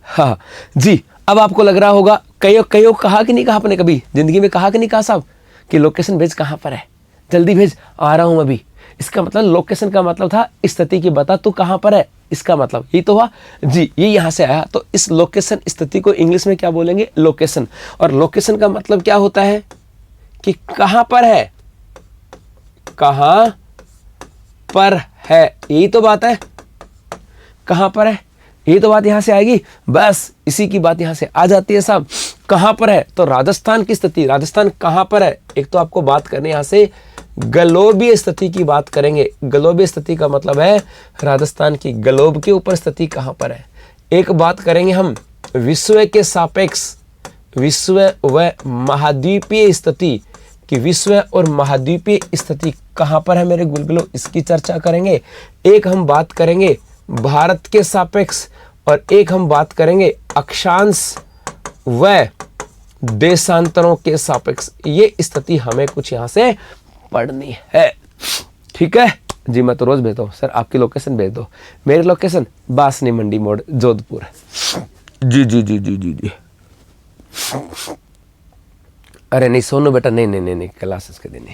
हाँ जी, अब आपको लग रहा होगा कहीं कहा कि नहीं कहा, आपने कभी जिंदगी में कहा कि नहीं कहा साहब कि लोकेशन भेज कहाँ पर है, जल्दी भेज, आ रहा हूं अभी। इसका मतलब लोकेशन का मतलब था स्थिति की बता तू कहां पर है, इसका मतलब ये तो हुआ जी। ये यहां से आया, तो इस लोकेशन स्थिति को इंग्लिश में क्या बोलेंगे? लोकेशन। और लोकेशन का मतलब क्या होता है कि कहां पर है, कहां पर है, यही तो बात है, कहां पर है, ये तो बात यहां से आएगी। बस इसी की बात यहां से आ जाती है साहब, कहां पर है। तो राजस्थान की स्थिति, राजस्थान कहां पर है, एक तो आपको बात करनी यहां से ग्लोबीय स्थिति की बात करेंगे। ग्लोबीय स्थिति का मतलब है राजस्थान की ग्लोब के ऊपर स्थिति कहां पर है। एक बात करेंगे हम विश्व के सापेक्ष, विश्व व महाद्वीपीय स्थिति, कि विश्व और महाद्वीपीय स्थिति कहां पर है मेरे गुलगुलो, इसकी चर्चा करेंगे। एक हम बात करेंगे भारत के सापेक्ष, और एक हम बात करेंगे अक्षांश व देशांतरों के सापेक्ष। ये स्थिति हमें कुछ यहां से पढ़नी है, ठीक है जी। मैं तो रोज भेजता हूँ सर, आपकी लोकेशन भेज दो। मेरी लोकेशन बासनी मंडी मोड़ जोधपुर। जी जी जी जी जी जी। अरे नहीं सोनू बेटा, नहीं नहीं नहीं नहीं, क्लासेस के दिन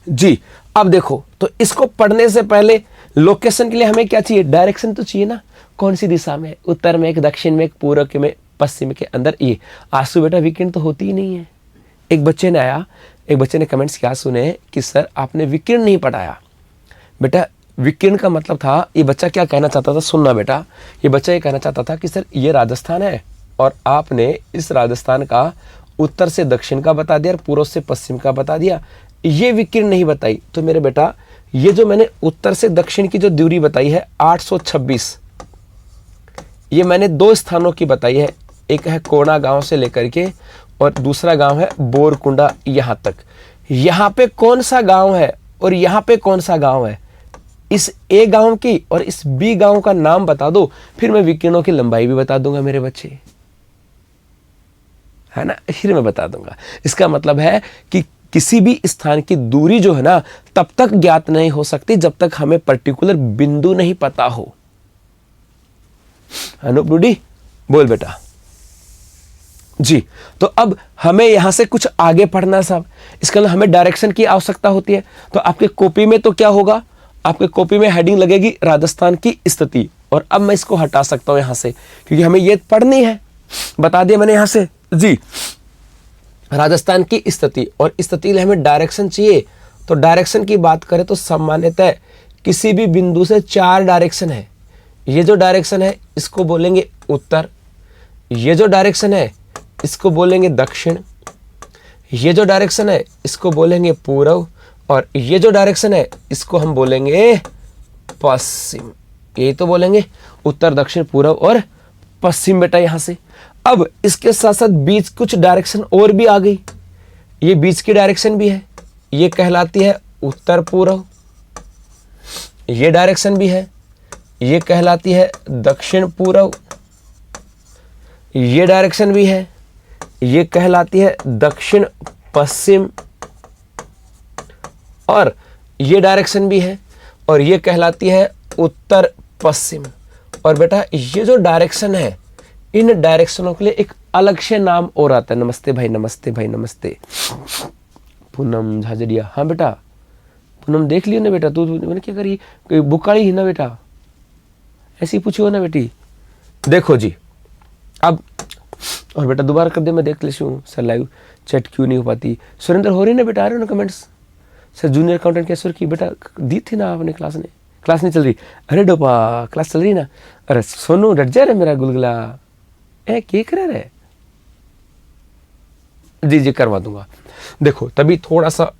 जी। अब देखो, तो इसको पढ़ने से पहले लोकेशन के लिए हमें क्या चाहिए? डायरेक्शन तो चाहिए ना, कौन सी दिशा में, उत्तर में, एक दक्षिण में, एक पूर्व में, पश्चिम के अंदर। ये आंसू बेटा वीकेंड तो होती ही नहीं है। एक बच्चे ने आया, एक बच्चे ने कमेंट्स क्या सुने कि सर आपने विकिरण नहीं पढ़ाया। बेटा विकिरण का मतलब था, ये बच्चा क्या कहना चाहता था, सुनना बेटा, ये बच्चा ये कहना चाहता था कि सर ये राजस्थान है और आपने इस राजस्थान का उत्तर से दक्षिण का बता दिया और पूर्व से पश्चिम का बता दिया, ये विकिरण नहीं बताई। तो मेरे बेटा ये जो मैंने उत्तर से दक्षिण की जो दूरी बताई है 826, ये मैंने दो स्थानों की बताई है। एक है कोना गांव से लेकर के और दूसरा गांव है बोरकुंडा, यहां तक। यहां पे कौन सा गांव है और यहां पे कौन सा गांव है, इस ए गांव की और इस बी गांव का नाम बता दो, फिर मैं विकिरणों की लंबाई भी बता दूंगा मेरे बच्चे, है ना, फिर मैं बता दूंगा। इसका मतलब है कि किसी भी स्थान की दूरी जो है ना तब तक ज्ञात नहीं हो सकती जब तक हमें पर्टिकुलर बिंदु नहीं पता हो। अनुप रूडी बोल बेटा जी। तो अब हमें यहां से कुछ आगे पढ़ना है साहब, इसके लिए हमें डायरेक्शन की आवश्यकता होती है। तो आपके कॉपी में तो क्या होगा, आपके कॉपी में हेडिंग लगेगी राजस्थान की स्थिति, और अब मैं इसको हटा सकता हूं यहां से क्योंकि हमें ये पढ़नी है। बता दिया मैंने यहां से जी, राजस्थान की स्थिति, और स्थिति के लिए हमें डायरेक्शन चाहिए। तो डायरेक्शन की बात करें तो सामान्यतः किसी भी बिंदु से 4 डायरेक्शन है। ये जो डायरेक्शन है इसको बोलेंगे उत्तर, ये जो डायरेक्शन है इसको बोलेंगे दक्षिण, ये जो डायरेक्शन है इसको बोलेंगे पूर्व, और ये जो डायरेक्शन है इसको हम बोलेंगे पश्चिम। ये तो बोलेंगे उत्तर, दक्षिण, पूर्व और पश्चिम बेटा यहां से। अब इसके साथ साथ बीच कुछ डायरेक्शन और भी आ गई, ये बीच की डायरेक्शन भी है, ये कहलाती है उत्तर पूर्व। ये डायरेक्शन भी है, ये कहलाती है दक्षिण पूर्व। ये डायरेक्शन भी है, ये कहलाती है दक्षिण पश्चिम। और ये डायरेक्शन भी है और ये कहलाती है उत्तर पश्चिम। और बेटा ये जो डायरेक्शन है, इन डायरेक्शनों के लिए एक अलग से नाम और आता है। नमस्ते भाई, नमस्ते भाई, नमस्ते। पूनम झाजरिया, हाँ बेटा पूनम देख लियो ना बेटा, तू मैंने क्या करी, कोई बुकाड़ी ही ना बेटा, ऐसी पूछी हो ना बेटी। देखो जी, अब और बेटा दोबारा कर दे, मैं देख लेती हूँ सर लाइव चैट क्यों नहीं हो पाती। सुरेंद्र हो रही ना बेटा, आ रहे हो ना कमेंट्स। सर जूनियर अकाउंटेंट कैसे की बेटा, दी थी ना आपने क्लास ने, क्लास नहीं चल रही। अरे डोपा क्लास चल रही ना। अरे सोनू डट जा रहे मेरा गुलगुला, ए क्या कर रहे। जी करवा दूंगा। देखो तभी थोड़ा सा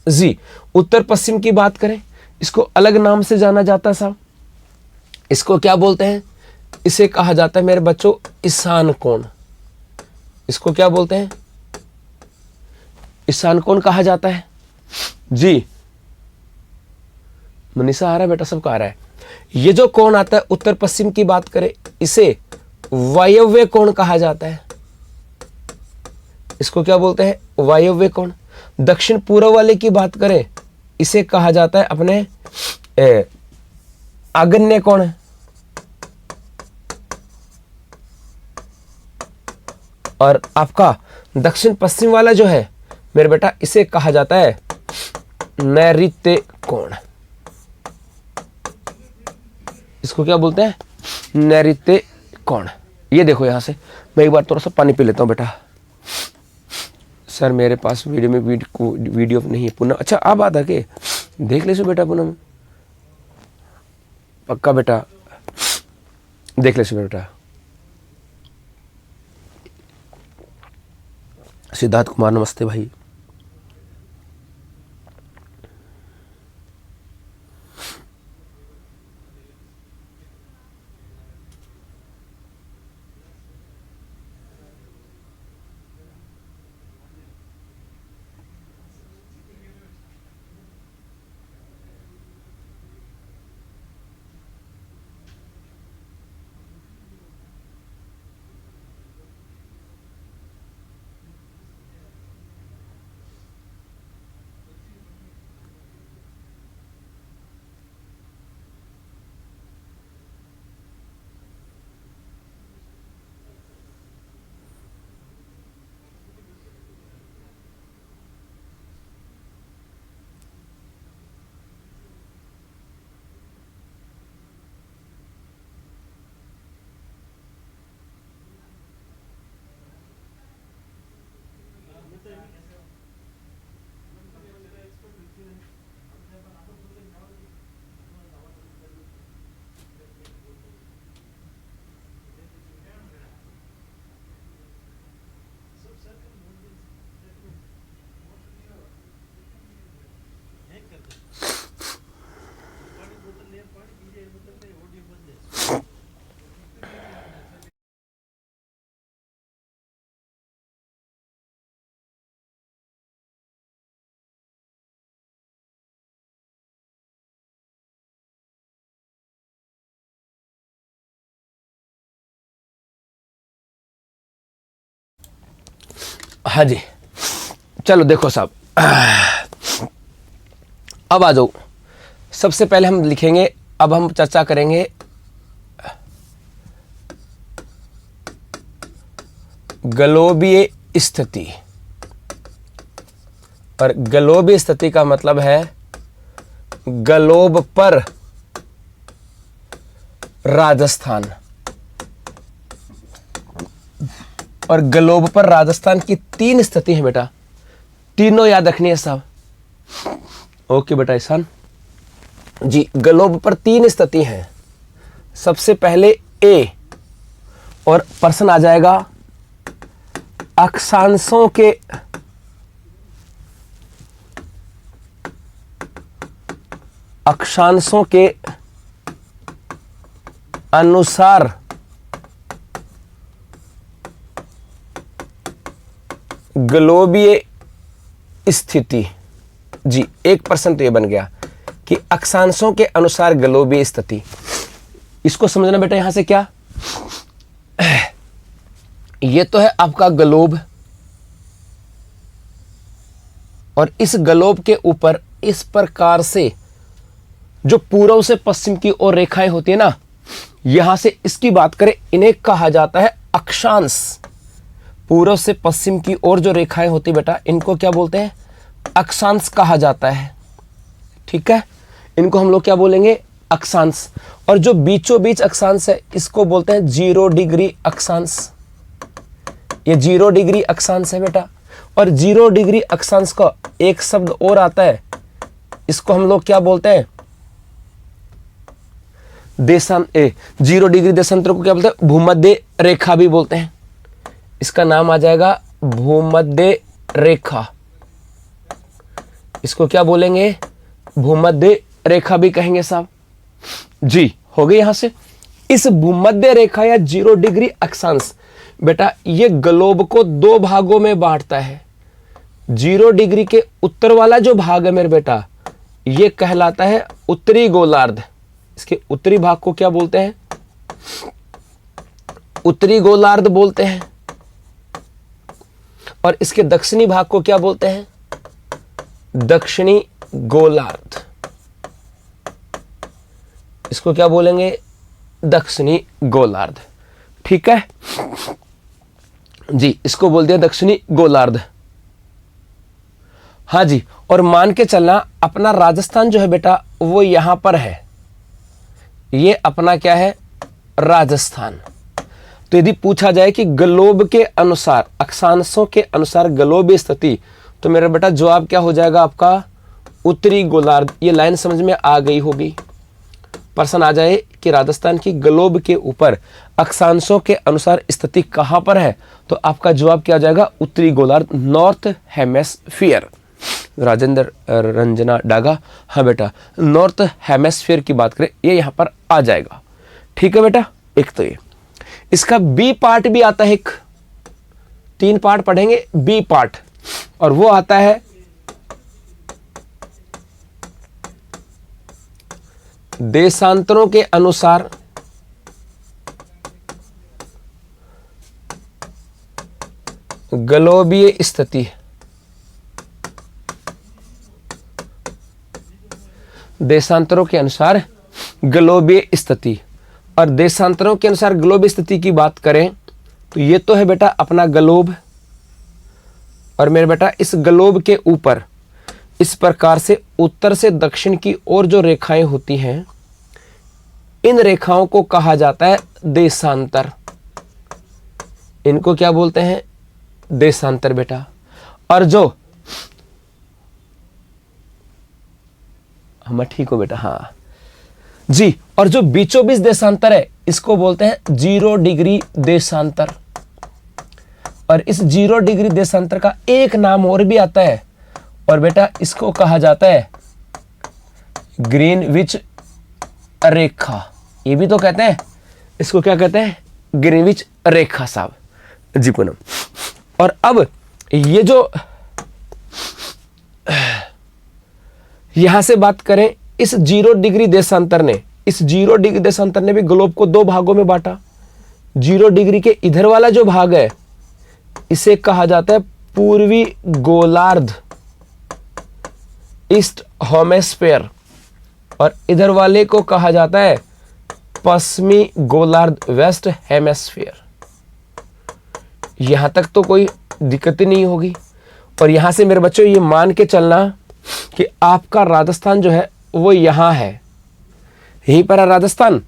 जी उत्तर पश्चिम की बात करें, इसको अलग नाम से जाना जाता साहब, इसको क्या बोलते हैं, इसे कहा जाता है मेरे बच्चों ईशान कोण। इसको क्या बोलते हैं, ईशान कोण कहा जाता है। जी मनीषा आ रहा है बेटा, सबको आ रहा है। ये जो कोण आता है उत्तर पश्चिम की बात करें, इसे वायव्य कोण कहा जाता है। इसको क्या बोलते हैं, वायव्य कोण। दक्षिण पूर्व वाले की बात करें, इसे कहा जाता है अपने आग्नेय कोण। और आपका दक्षिण पश्चिम वाला जो है मेरे बेटा, इसे कहा जाता है नैऋत्य कोण। इसको क्या बोलते हैं, नैऋत्य कोण। ये देखो यहां से, मैं एक बार थोड़ा सा पानी पी लेता हूं बेटा। सर मेरे पास वीडियो में वीडियो नहीं है पूनम। अच्छा आप आता के देख ले बेटा, पूनम पक्का बेटा देख ले बेटा। सिद्धार्थ कुमार नमस्ते भाई। हाँ जी चलो देखो साहब, अब आ जाओ। सबसे पहले हम लिखेंगे, अब हम चर्चा करेंगे गलोबीय स्थिति। और गलोबीय स्थिति का मतलब है गलोब पर राजस्थान। और ग्लोब पर राजस्थान की 3 स्थिति है बेटा, तीनों याद रखनी है साहब। ओके बेटा ईशान जी, ग्लोब पर 3 स्थिति हैं। सबसे पहले ए, और प्रश्न आ जाएगा अक्षांशों के अनुसार ग्लोबीय स्थिति। जी 1% तो ये बन गया कि अक्षांशों के अनुसार ग्लोबीय स्थिति। इसको समझना बेटा, यहां से क्या, ये तो है आपका ग्लोब, और इस ग्लोब के ऊपर इस प्रकार से जो पूर्व से पश्चिम की ओर रेखाएं होती है ना, यहां से इसकी बात करें, इन्हें कहा जाता है अक्षांश। पूर्व से पश्चिम की ओर जो रेखाएं होती बेटा, इनको क्या बोलते हैं, अक्षांश कहा जाता है। ठीक है, इनको हम लोग क्या बोलेंगे, अक्षांश। और जो बीचों बीच अक्षांश है, इसको बोलते हैं 0 डिग्री अक्षांश। ये 0 डिग्री अक्षांश है बेटा, और 0 डिग्री अक्षांश का एक शब्द और आता है, इसको हम लोग क्या बोलते हैं, 0 डिग्री देशांतर को क्या बोलते हैं, भूमध्य रेखा भी बोलते हैं। इसका नाम आ जाएगा भूमध्य रेखा। इसको क्या बोलेंगे, भूमध्य रेखा भी कहेंगे साहब जी। हो गई यहां से। इस भूमध्य रेखा या 0 डिग्री अक्षांश बेटा ये ग्लोब को 2 भागों में बांटता है। 0 डिग्री के उत्तर वाला जो भाग है मेरे बेटा, ये कहलाता है उत्तरी गोलार्ध। इसके उत्तरी भाग को क्या बोलते हैं, उत्तरी गोलार्ध बोलते हैं। और इसके दक्षिणी भाग को क्या बोलते हैं, दक्षिणी गोलार्ध। इसको क्या बोलेंगे, दक्षिणी गोलार्ध। ठीक है जी, इसको बोल दिया दक्षिणी गोलार्ध। हाँ जी, और मान के चलना अपना राजस्थान जो है बेटा वो यहां पर है, ये अपना क्या है, राजस्थान। तो यदि पूछा जाए कि ग्लोब के अनुसार, अक्षांशों के अनुसार ग्लोब स्थिति, तो मेरा बेटा जवाब क्या हो जाएगा आपका, उत्तरी गोलार्ध। ये लाइन समझ में आ गई होगी। प्रश्न आ जाए कि राजस्थान की ग्लोब के ऊपर अक्षांशों के अनुसार स्थिति कहां पर है, तो आपका जवाब क्या हो जाएगा, उत्तरी गोलार्ध, नॉर्थ हेमिस्फीयर। राजेंद्र रंजना डागा, हाँ बेटा नॉर्थ हेमिस्फीयर की बात करें, ये यहां पर आ जाएगा। ठीक है बेटा, एक तो ये। इसका बी पार्ट भी आता है, एक 3 पार्ट पढ़ेंगे बी पार्ट, और वो आता है देशांतरों के अनुसार ग्लोबीय स्थिति। देशांतरों के अनुसार ग्लोबीय स्थिति, और देशांतरों के अनुसार ग्लोब स्थिति की बात करें तो ये तो है बेटा अपना ग्लोब, और मेरे बेटा इस ग्लोब के ऊपर इस प्रकार से उत्तर से दक्षिण की ओर जो रेखाएं होती हैं, इन रेखाओं को कहा जाता है देशांतर। इनको क्या बोलते हैं, देशांतर बेटा। और जो हम ठीक हो बेटा, हाँ जी, और जो बीचों बीच देशांतर है इसको बोलते हैं 0 डिग्री देशांतर। और इस 0 डिग्री देशांतर का एक नाम और भी आता है, और बेटा इसको कहा जाता है ग्रीनविच रेखा। ये भी तो कहते हैं, इसको क्या कहते हैं, ग्रीनविच रेखा साहब जी पूनम। और अब ये जो यहां से बात करें, इस 0 डिग्री देशांतर ने, इस 0 डिग्री देशांतर ने भी ग्लोब को 2 भागों में बांटा। 0 डिग्री के इधर वाला जो भाग है इसे कहा जाता है पूर्वी गोलार्ध, ईस्ट हेमिस्फीयर, और इधर वाले को कहा जाता है पश्चिमी गोलार्ध, वेस्ट हेमिस्फीयर। यहां तक तो कोई दिक्कत ही नहीं होगी। और यहां से मेरे बच्चों ये मान के चलना कि आपका राजस्थान जो है वो यहां है, यहीं पर है राजस्थान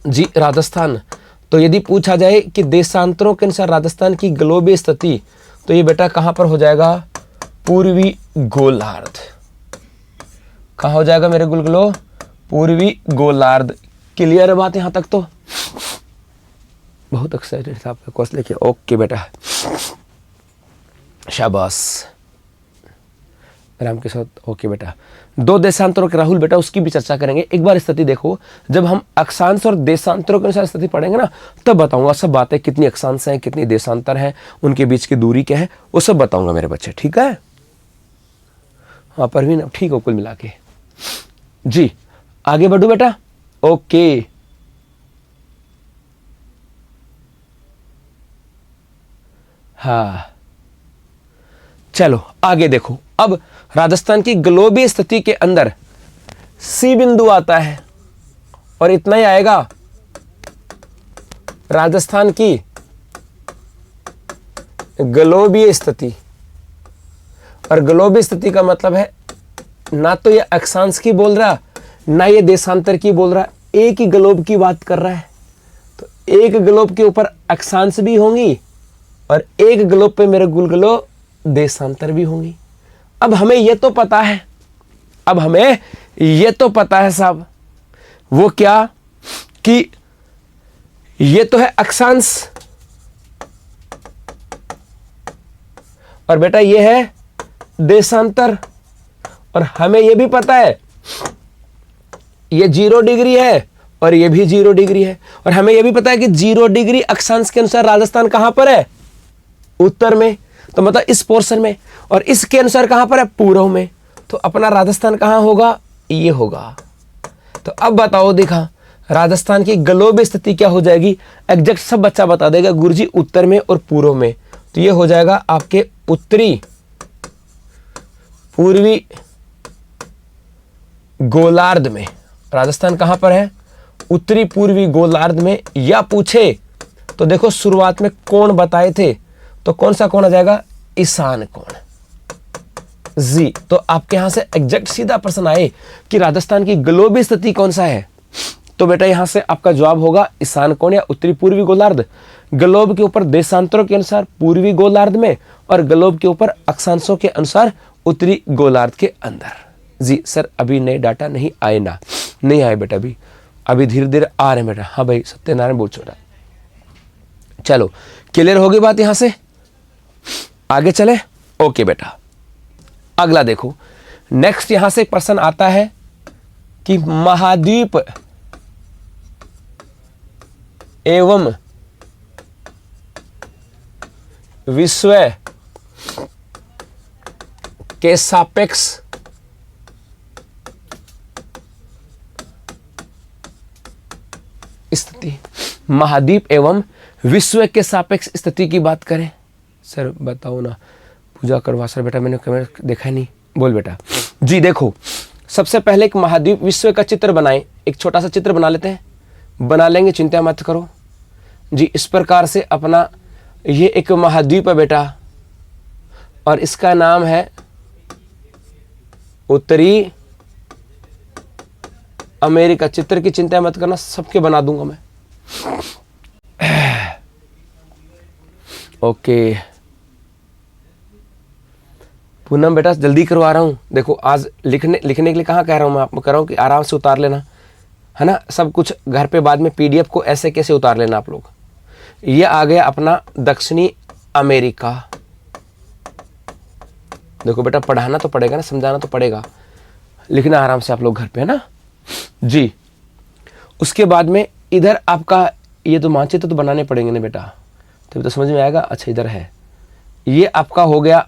जी, राजस्थान। तो यदि पूछा जाए कि देशांतरों के अनुसार राजस्थान की ग्लोबीय स्थिति, तो ये बेटा कहां पर हो जाएगा, पूर्वी गोलार्ध। कहां हो जाएगा मेरे गुलगुलो, पूर्वी गोलार्ध। क्लियर है बात यहां तक? तो बहुत एक्साइटेड था आपका क्वेश्चन लेके। ओके बेटा, शाबाश राम के साथ। ओके बेटा, 2 देशांतरों के राहुल बेटा उसकी भी चर्चा करेंगे। एक बार स्थिति देखो, जब हम अक्षांश और देशांतरों के अनुसार स्थिति पढ़ेंगे ना, तब बताऊंगा सब बातें, कितनी अक्षांश हैं, कितनी देशांतर हैं, उनके बीच की दूरी क्या है, वो सब बताऊंगा मेरे बच्चे। ठीक है? हाँ परवीन, ठीक हो कुल मिला के जी। आगे बढ़ू बेटा। ओके, हाँ चलो आगे देखो। अब राजस्थान की ग्लोबीय स्थिति के अंदर सी बिंदु आता है, और इतना ही आएगा राजस्थान की ग्लोबीय स्थिति। और ग्लोबीय स्थिति का मतलब है ना तो ये अक्षांश की बोल रहा, ना ये देशांतर की बोल रहा, एक ही ग्लोब की बात कर रहा है। तो एक ग्लोब के ऊपर अक्षांश भी होंगी और एक ग्लोब पे मेरे गुलगुलो देशांतर भी होंगी। अब हमें ये तो पता है, अब हमें ये तो पता है साहब, वो क्या कि ये तो है अक्षांश और बेटा ये है देशांतर, और हमें ये भी पता है ये 0 डिग्री है और ये भी 0 डिग्री है, और हमें ये भी पता है कि 0 डिग्री अक्षांश के अनुसार राजस्थान कहां पर है, उत्तर में, तो मतलब इस पोर्शन में, और इसके अनुसार कहां पर है, पूर्व में। तो अपना राजस्थान कहां होगा, ये होगा। तो अब बताओ दिखा राजस्थान की ग्लोबल स्थिति क्या हो जाएगी, एग्जैक्ट सब बच्चा बता देगा गुरुजी, उत्तर में और पूर्व में। तो ये हो जाएगा आपके उत्तरी पूर्वी गोलार्ध में। राजस्थान कहां पर है, उत्तरी पूर्वी गोलार्ध में। या पूछे तो देखो शुरुआत में कोण बताए थे, तो कौन सा कोण आ जाएगा, ईशान कोण जी। तो आपके यहां से एग्जैक्ट सीधा प्रश्न आए कि राजस्थान की ग्लोबल स्थिति कौन सा है, तो बेटा यहां से आपका जवाब होगा ईशान कोण या उत्तरी पूर्वी गोलार्ध। ग्लोब के ऊपर देशांतरों के अनुसार पूर्वी गोलार्ध में, और ग्लोब के ऊपर अक्षांशों के अनुसार उत्तरी गोलार्ध के अंदर। जी सर अभी नए डाटा नहीं आए ना, नहीं आए बेटा, अभी धीरे धीरे आ रहे हैं बेटा। हाँ भाई सत्यनारायण बोल छोड़ा। चलो क्लियर होगी बात, यहां से आगे चले। ओके बेटा अगला देखो, नेक्स्ट यहां से एक प्रश्न आता है कि महाद्वीप एवं विश्व के सापेक्ष स्थिति, महाद्वीप एवं विश्व के सापेक्ष स्थिति की बात करें। सर बताओ ना, पूजा करवा सर बेटा, मैंने कैमरा देखा ही नहीं। बोल बेटा। जी देखो सबसे पहले एक महाद्वीप विश्व का चित्र बनाएं, एक छोटा सा चित्र बना लेते हैं, बना लेंगे चिंता मत करो जी। इस प्रकार से अपना ये एक महाद्वीप है बेटा, और इसका नाम है उत्तरी अमेरिका। चित्र की चिंता मत करना, सबके बना दूंगा मैं। ओके पूनम बेटा जल्दी करवा रहा हूं। देखो आज लिखने के लिए कहाँ कह रहा हूं मैं, आपको कह रहा हूं कि आराम से उतार लेना है ना, सब कुछ घर पे बाद में पीडीएफ को ऐसे कैसे उतार लेना आप लोग। ये आ गया अपना दक्षिणी अमेरिका। देखो बेटा पढ़ाना तो पड़ेगा ना, समझाना तो पड़ेगा, लिखना आराम से आप लोग घर पे, है ना जी। उसके बाद में इधर आपका ये तो मानचित्र तो बनाने पड़ेंगे ना बेटा, तभी तो समझ में आएगा। अच्छा इधर है, ये आपका हो गया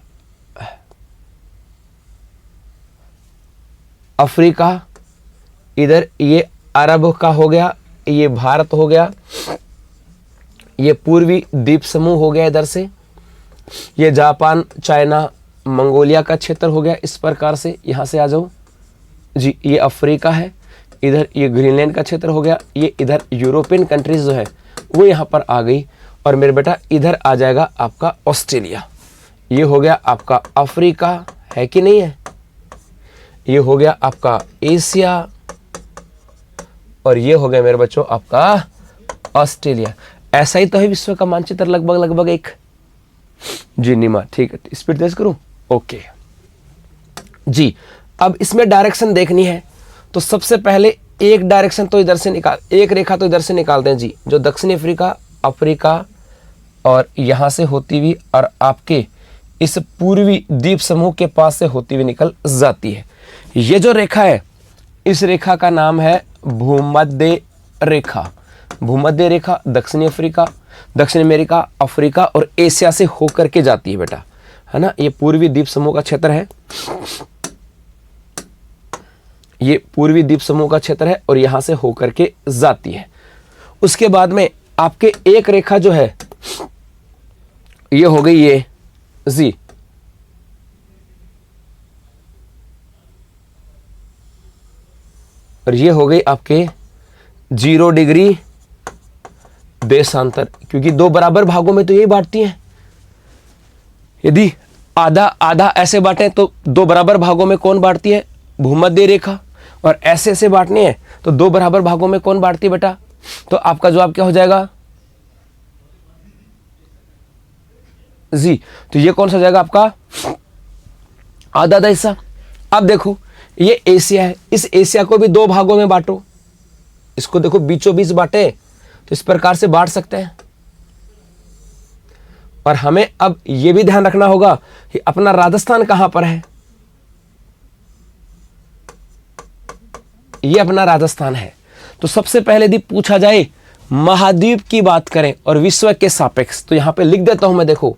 अफ्रीका, इधर ये अरब का हो गया, ये भारत हो गया, ये पूर्वी द्वीप समूह हो गया इधर से, ये जापान चाइना मंगोलिया का क्षेत्र हो गया। इस प्रकार से यहां से आ जाओ जी, ये अफ्रीका है, इधर ये ग्रीनलैंड का क्षेत्र हो गया, ये इधर यूरोपियन कंट्रीज जो है वो यहाँ पर आ गई, और मेरे बेटा इधर आ जाएगा आपका ऑस्ट्रेलिया। ये हो गया आपका अफ्रीका, है कि नहीं है, ये हो गया आपका एशिया, और ये हो गया मेरे बच्चों आपका ऑस्ट्रेलिया। ऐसा ही तो है विश्व का मानचित्र लगभग एक जी। निमा ठीक है, स्पीड तेज करूं, ओके जी। अब इसमें डायरेक्शन देखनी है, तो सबसे पहले एक डायरेक्शन तो इधर से निकाल, एक रेखा तो इधर से निकालते हैं जी, जो दक्षिणी अफ्रीका अफ्रीका और यहां से होती हुई और आपके इस पूर्वी द्वीप समूह के पास से होती हुई निकल जाती है। ये जो रेखा है इस रेखा का नाम है भूमध्य रेखा। भूमध्य रेखा दक्षिणी अफ्रीका, दक्षिण अमेरिका, अफ्रीका और एशिया से होकर के जाती है बेटा, है ना। ये पूर्वी द्वीप समूह का क्षेत्र है, ये पूर्वी द्वीप समूह का क्षेत्र है और यहां से होकर के जाती है। उसके बाद में आपके एक रेखा जो है ये हो गई ये जी, और ये हो गई आपके 0 डिग्री देशांतर, क्योंकि दो बराबर भागों में तो यही बांटती हैं। यदि आधा आधा ऐसे बांटे तो दो बराबर भागों में कौन बांटती है, भूमध्य रेखा, और ऐसे ऐसे बांटने हैं तो दो बराबर भागों में कौन बांटती है बेटा। तो आपका जवाब क्या हो जाएगा, जी, तो ये कौन सा जाएगा आपका आधा आधा हिस्सा। अब देखो ये एशिया है, इस एशिया को भी दो भागों में बांटो, इसको देखो बीचों बीच बांटे तो इस प्रकार से बांट सकते हैं। और हमें अब यह भी ध्यान रखना होगा कि अपना राजस्थान कहां पर है, यह अपना राजस्थान है। तो सबसे पहले यदि पूछा जाए महाद्वीप की बात करें और विश्व के सापेक्ष, तो यहां पे लिख देता हूं मैं, देखो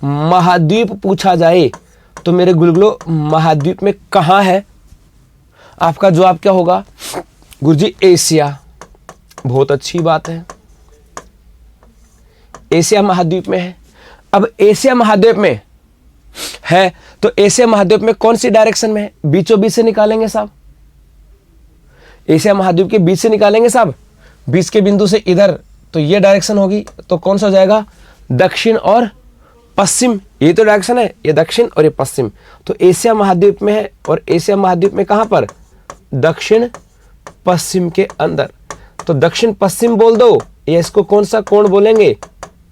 महाद्वीप पूछा जाए तो मेरे गुलगुलो महाद्वीप में कहां है, आपका जवाब क्या होगा गुरुजी एशिया। बहुत अच्छी बात है, एशिया महाद्वीप में है। अब एशिया महाद्वीप में है तो एशिया महाद्वीप में कौन सी डायरेक्शन में है, बीचों बीच से निकालेंगे साहब, एशिया महाद्वीप के बीच से निकालेंगे साहब, बीच के बिंदु से इधर, तो ये डायरेक्शन होगी, तो कौन सा हो जाएगा दक्षिण और पश्चिम, ये तो डायरेक्शन है, ये दक्षिण और ये पश्चिम। तो एशिया महाद्वीप में है और एशिया महाद्वीप में कहां पर, दक्षिण पश्चिम के अंदर। तो दक्षिण पश्चिम बोल दो, ये इसको कौन सा कोण बोलेंगे,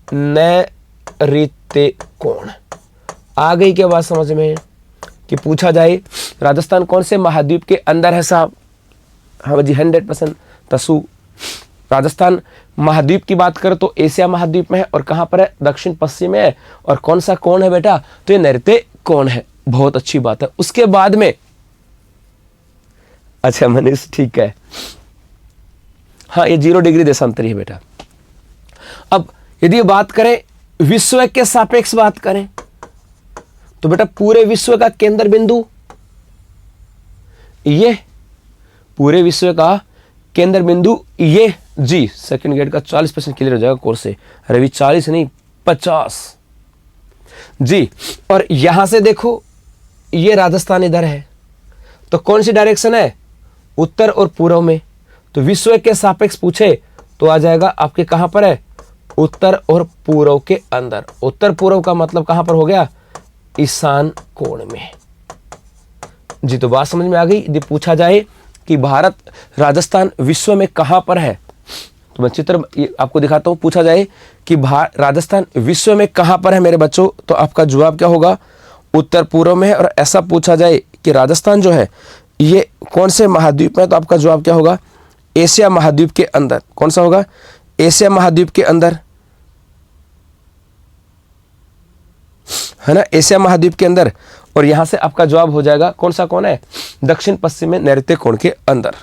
नैऋत्य कोण। आ गई क्या बात समझ में कि पूछा जाए राजस्थान कौन से महाद्वीप के अंदर है साहब, हाँ जी 100% तसु। राजस्थान महाद्वीप की बात करें तो एशिया महाद्वीप में है और कहां पर है, दक्षिण पश्चिम में है। और कौन सा कोण है बेटा, तो ये नैऋत्य कोण है। बहुत अच्छी बात है। उसके बाद में अच्छा मनीष ठीक है, हाँ ये 0 डिग्री देशांतरी है बेटा। अब यदि बात करें विश्व के सापेक्ष बात करें तो बेटा पूरे विश्व का केंद्र बिंदु, ये पूरे विश्व का केंद्र बिंदु ये जी, सेकंड ग्रेड का 40% क्लियर हो जाएगा कोर्स से, रवि 40 नहीं 50 जी। और यहां से देखो ये राजस्थान इधर है, तो कौन सी डायरेक्शन है, उत्तर और पूर्व में। तो विश्व के सापेक्ष पूछे तो आ जाएगा आपके कहां पर है, उत्तर और पूर्व के अंदर। उत्तर पूर्व का मतलब कहां पर हो गया, ईशान कोण में जी। तो बात समझ में आ गई। यदि पूछा जाए कि भारत राजस्थान विश्व में कहां पर है, तो मैं चित्र आपको दिखाता हूं। पूछा जाए कि राजस्थान विश्व में कहां पर है मेरे बच्चों, तो आपका जवाब क्या होगा, उत्तर पूर्व में है। और ऐसा पूछा जाए कि राजस्थान जो है ये कौन से महाद्वीप में है, तो आपका जवाब क्या होगा, एशिया महाद्वीप के अंदर। कौन सा होगा, एशिया महाद्वीप के अंदर, है ना, एशिया महाद्वीप के अंदर। और यहां से आपका जवाब हो जाएगा कौन सा कोण है, दक्षिण पश्चिम में नैऋत्य कोण के अंदर।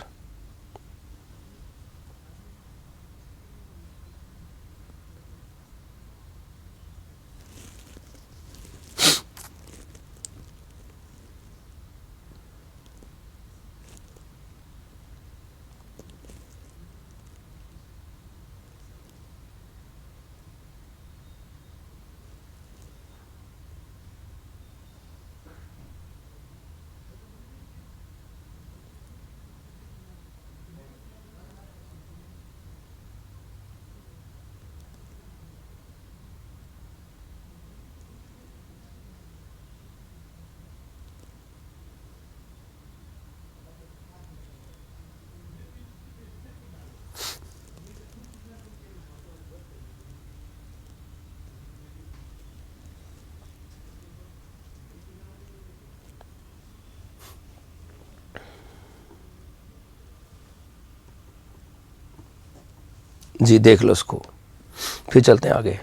जी देख लो उसको, फिर चलते हैं आगे।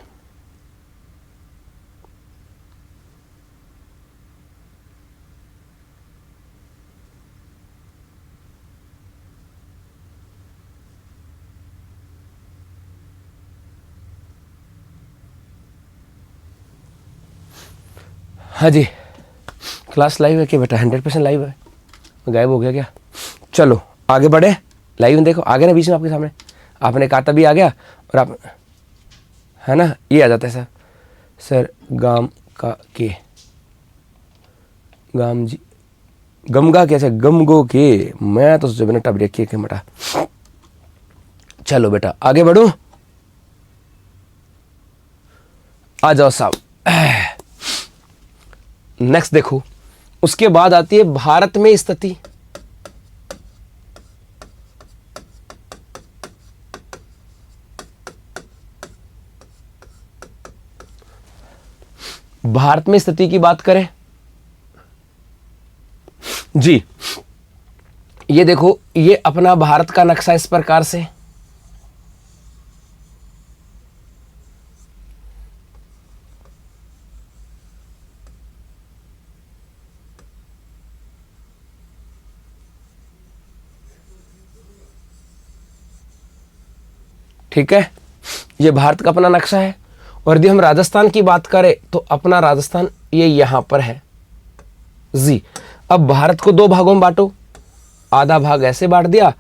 हाँ जी, क्लास लाइव है क्या बेटा, 100% लाइव है, गायब हो गया क्या। चलो आगे बढ़े, लाइव में देखो आ गया ना बीच में आपके सामने, आपने कहा तभी आ गया। और आप है ना, ये आ जाता है सर, सर गाम का के, गाम जी गमगा कैसे, गमगो के, मैं तो सोचा मैंने टब रखी के मटा। चलो बेटा आगे बढ़ो, आ जाओ साहब। नेक्स्ट देखो, उसके बाद आती है भारत में स्थिति। भारत में स्थिति की बात करें जी, ये देखो, ये अपना भारत का नक्शा इस प्रकार से, ठीक है, ये भारत का अपना नक्शा है। और यदि हम राजस्थान की बात करें तो अपना राजस्थान ये यहां पर है जी। अब भारत को दो भागों में बांटो, आधा भाग ऐसे बांट दिया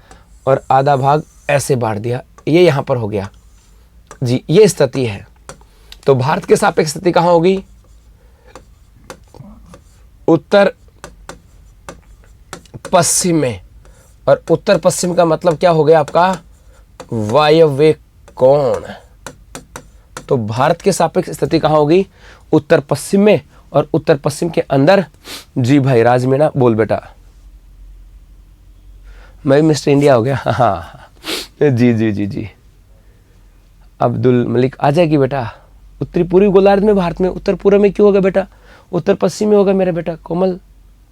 और आधा भाग ऐसे बांट दिया, ये यहां पर हो गया जी, ये स्थिति है। तो भारत के सापेक्ष स्थिति कहां होगी? उत्तर पश्चिम में। और उत्तर पश्चिम का मतलब क्या हो गया आपका? वायव्य कोण। तो भारत के सापेक्ष स्थिति कहां होगी? उत्तर पश्चिम में। और उत्तर पश्चिम के अंदर जी भाई राजमीना बोल बेटा, मैं भी मिस्टर इंडिया हो गया। हाँ जी जी जी जी, अब्दुल मलिक आ जाएगी बेटा। उत्तरी पूर्वी गोलार्ध में भारत में उत्तर पूर्व में क्यों होगा बेटा? उत्तर पश्चिम में होगा मेरा बेटा। कोमल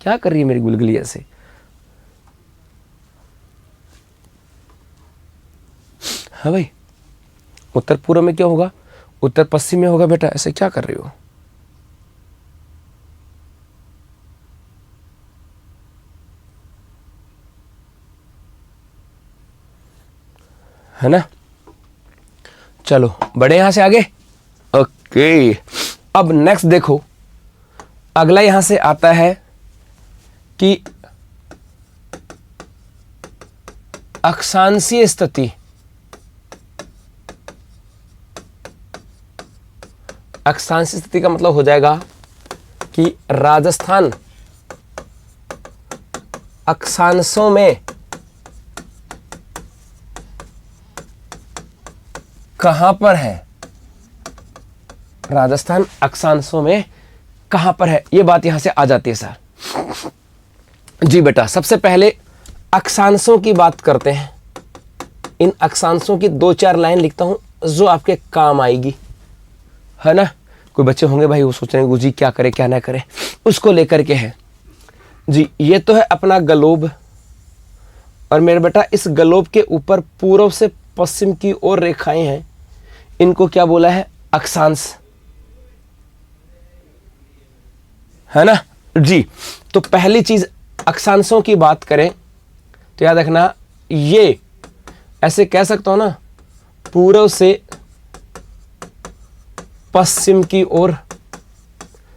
क्या कर रही है मेरी गुलगुली ऐसे? हाँ भाई, उत्तर पूर्व में क्यों होगा? उत्तर पश्चिम में होगा बेटा, ऐसे क्या कर रही हो? है ना? चलो बढ़े यहां से आगे। ओके, अब नेक्स्ट देखो, अगला यहां से आता है कि अक्षांशीय स्थिति। अक्षांशीय स्थिति का मतलब हो जाएगा कि राजस्थान अक्षांशों में कहां पर है? राजस्थान अक्षांशों में कहां पर है, ये बात यहां से आ जाती है सर। जी बेटा, सबसे पहले अक्षांशों की बात करते हैं। इन अक्षांशों की 2-4 लाइन लिखता हूं जो आपके काम आएगी, है ना? कोई बच्चे होंगे भाई वो सोच रहे हैं गुरुजी क्या करे क्या ना करे, उसको लेकर के है जी। ये तो है अपना ग्लोब, और मेरे बेटा इस ग्लोब के ऊपर पूर्व से पश्चिम की ओर रेखाएं हैं, इनको क्या बोला है? अक्षांश, है ना जी। तो पहली चीज अक्षांशों की बात करें तो याद रखना, ये ऐसे कह सकता हूं ना, पूर्व से पश्चिम की ओर।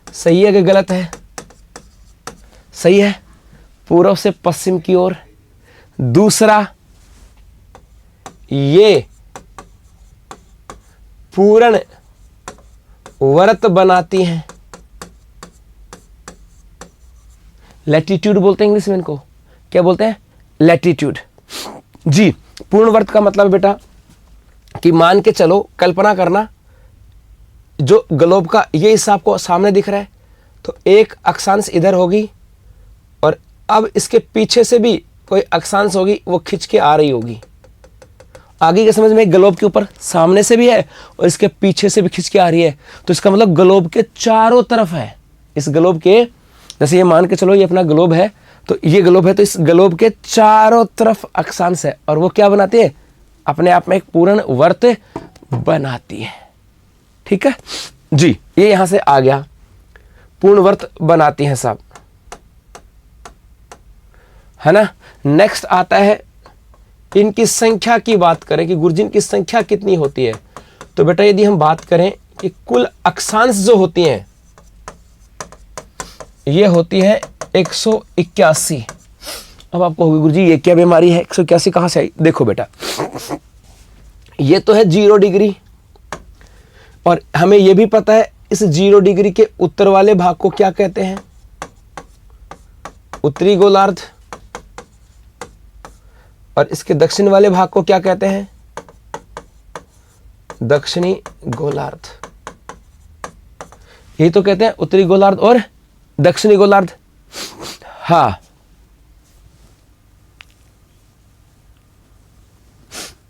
सही है कि गलत है? सही है, पूर्व से पश्चिम की ओर। दूसरा, ये पूर्ण वर्त बनाती हैं। लैटिट्यूड बोलते हैं इंग्लिश में इनको, क्या बोलते हैं? लैटिट्यूड जी। पूर्ण वर्त का मतलब बेटा कि मान के चलो, कल्पना करना, जो ग्लोब का ये हिस्सा आपको सामने दिख रहा है, तो एक अक्षांश इधर होगी और अब इसके पीछे से भी कोई अक्षांश होगी, वो खिंच के आ रही होगी। आगे के समझ में, ग्लोब के ऊपर सामने से भी है और इसके पीछे से भी खिंच के आ रही है, तो इसका मतलब ग्लोब के चारों तरफ है। इस ग्लोब के, जैसे ये मान के चलो ये अपना ग्लोब है, तो ये ग्लोब है, तो इस ग्लोब के चारों तरफ अक्षांश है, और वो क्या बनाती है? अपने आप में एक पूर्ण वर्त बनाती है। ठीक है जी, ये यहां से आ गया, पूर्ण वर्त बनाती हैं साहब, है ना? नेक्स्ट आता है, इनकी संख्या की बात करें कि गुरुजी की संख्या कितनी होती है, तो बेटा यदि हम बात करें कि कुल अक्षांश जो होती हैं ये होती है 181। अब आपको होगी गुरुजी ये क्या बीमारी है, 181 कहां से आई? देखो बेटा, ये तो है 0 डिग्री, और हमें यह भी पता है इस 0 डिग्री के उत्तर वाले भाग को क्या कहते हैं? उत्तरी गोलार्ध। और इसके दक्षिण वाले भाग को क्या कहते हैं? दक्षिणी गोलार्ध। यही तो कहते हैं उत्तरी गोलार्ध और दक्षिणी गोलार्ध। हाँ,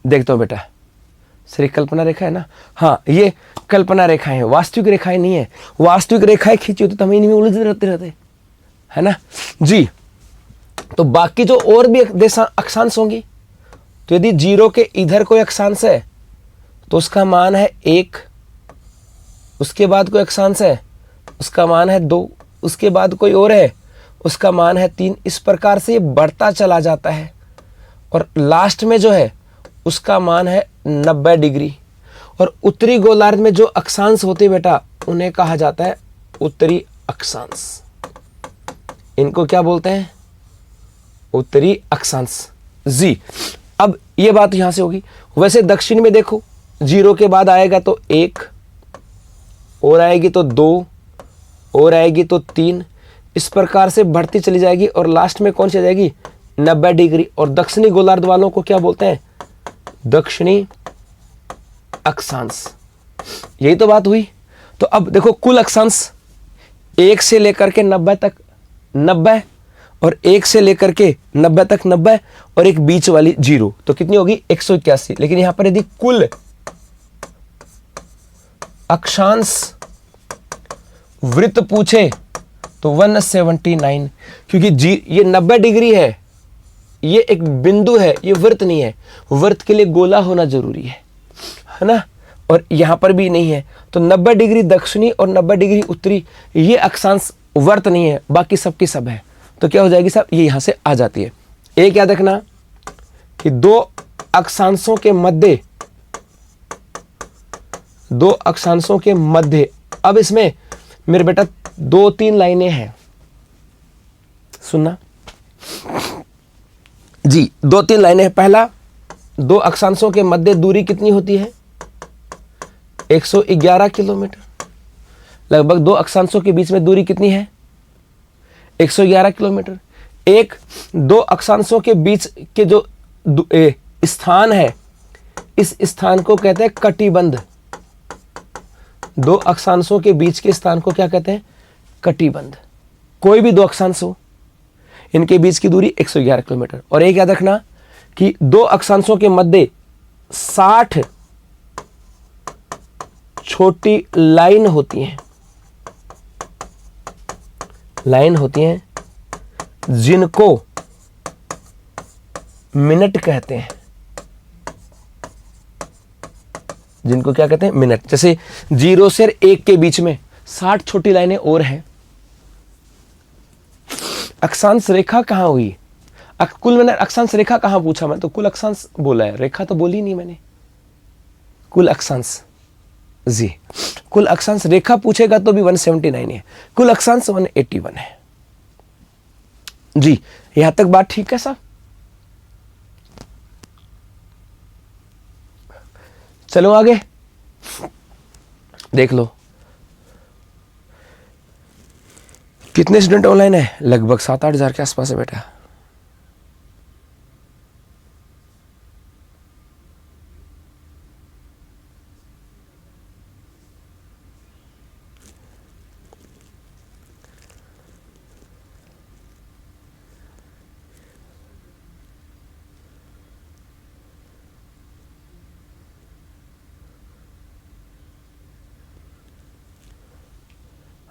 देखता हूं बेटा, सर ये कल्पना रेखा है ना, हाँ ये कल्पना रेखाएं हैं, वास्तविक रेखाएं नहीं है। वास्तविक रेखाएं खींची होती तो हम इन्हीं में उलझे रहते है ना जी। तो बाकी जो और भी अक्षांश होंगी, तो यदि 0 के इधर कोई अक्षांश है तो उसका मान है 1, उसके बाद कोई अक्षांश है उसका मान है 2, उसके बाद कोई और है उसका मान है 3। इस प्रकार से ये बढ़ता चला जाता है और लास्ट में जो है उसका मान है 90 डिग्री। और उत्तरी गोलार्ध में जो अक्षांश होते बेटा उन्हें कहा जाता है उत्तरी अक्षांश। इनको क्या बोलते हैं? उत्तरी अक्षांश जी। अब ये बात यहां से होगी। वैसे दक्षिण में देखो 0 के बाद आएगा तो 1 और आएगी तो 2 और आएगी तो 3, इस प्रकार से बढ़ती चली जाएगी और लास्ट में कौन सी आ जाएगी? 90 डिग्री। और दक्षिणी गोलार्ध वालों को क्या बोलते हैं? दक्षिणी अक्षांश। यही तो बात हुई। तो अब देखो कुल अक्षांश 1 से लेकर के 90 तक 90 और 1 से लेकर के 90 तक 90 और एक बीच वाली 0, तो कितनी होगी? 181। लेकिन यहां पर यदि कुल अक्षांश वृत्त पूछे तो 179, क्योंकि ये 90 डिग्री है, ये एक बिंदु है, ये वृत्त नहीं है। वृत्त के लिए गोला होना जरूरी है ना, और यहां पर भी नहीं है। तो 90 डिग्री दक्षिणी और 90 डिग्री उत्तरी, ये अक्षांश वृत्त नहीं है, बाकी सबकी सब है। तो क्या हो जाएगी साहब? ये यहां से आ जाती है। एक याद रखना कि दो अक्षांशों के मध्य, अब इसमें मेरे बेटा 2-3 लाइनें हैं, सुनना जी। 2-3 लाइनें हैं। पहला, 2 अक्षांशों के मध्य दूरी कितनी होती है? 111 किलोमीटर। लगभग 2 अक्षांशों के बीच में दूरी कितनी है? 111 किलोमीटर। एक 2 अक्षांशों के बीच के जो स्थान है, इस स्थान को कहते हैं कटिबंध। 2 अक्षांशों के बीच के स्थान को क्या कहते हैं? कटिबंध। कोई भी 2 अक्षांश हो, इनके बीच की दूरी 111 किलोमीटर। और एक याद रखना कि 2 अक्षांशों के मध्य 60 छोटी लाइन होती हैं, जिनको मिनट कहते हैं। जिनको क्या कहते हैं? मिनट। जैसे 0 से 1 के बीच में 60 छोटी लाइनें और हैं। अक्षांश रेखा कहां हुई? कुल मैंने अक्षांश रेखा कहां पूछा? मैं तो कुल अक्षांश बोला है, रेखा तो बोली नहीं मैंने। कुल अक्षांश जी, कुल अक्षांश रेखा पूछेगा तो भी 179 है, कुल अक्षांश 181 है जी। यहां तक बात ठीक है साहब? चलो आगे देख लो। कितने स्टूडेंट ऑनलाइन है? लगभग 7-8 हजार के आसपास है बेटा।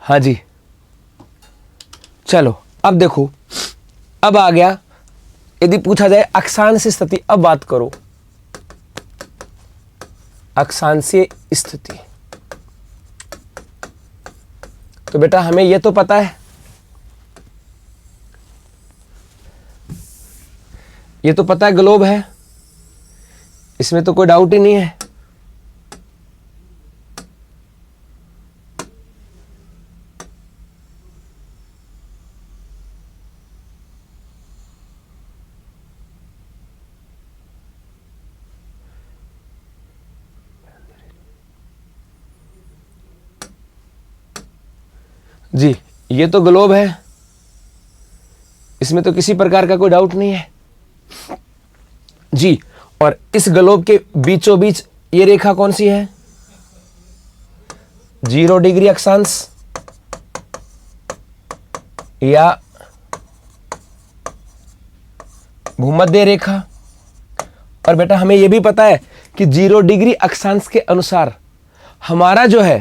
हाँ जी, चलो अब देखो, अब आ गया यदि पूछा जाए अक्षांश स्थिति। अब बात करो अक्षांशीय स्थिति। तो बेटा हमें यह तो पता है, ये तो पता है ग्लोब है, इसमें तो कोई डाउट ही नहीं है। जी, ये तो ग्लोब है, इसमें तो किसी प्रकार का कोई डाउट नहीं है जी। और इस ग्लोब के बीचों बीच ये रेखा कौन सी है? 0 डिग्री अक्षांश या भूमध्य रेखा। और बेटा हमें यह भी पता है कि 0 डिग्री अक्षांश के अनुसार हमारा जो है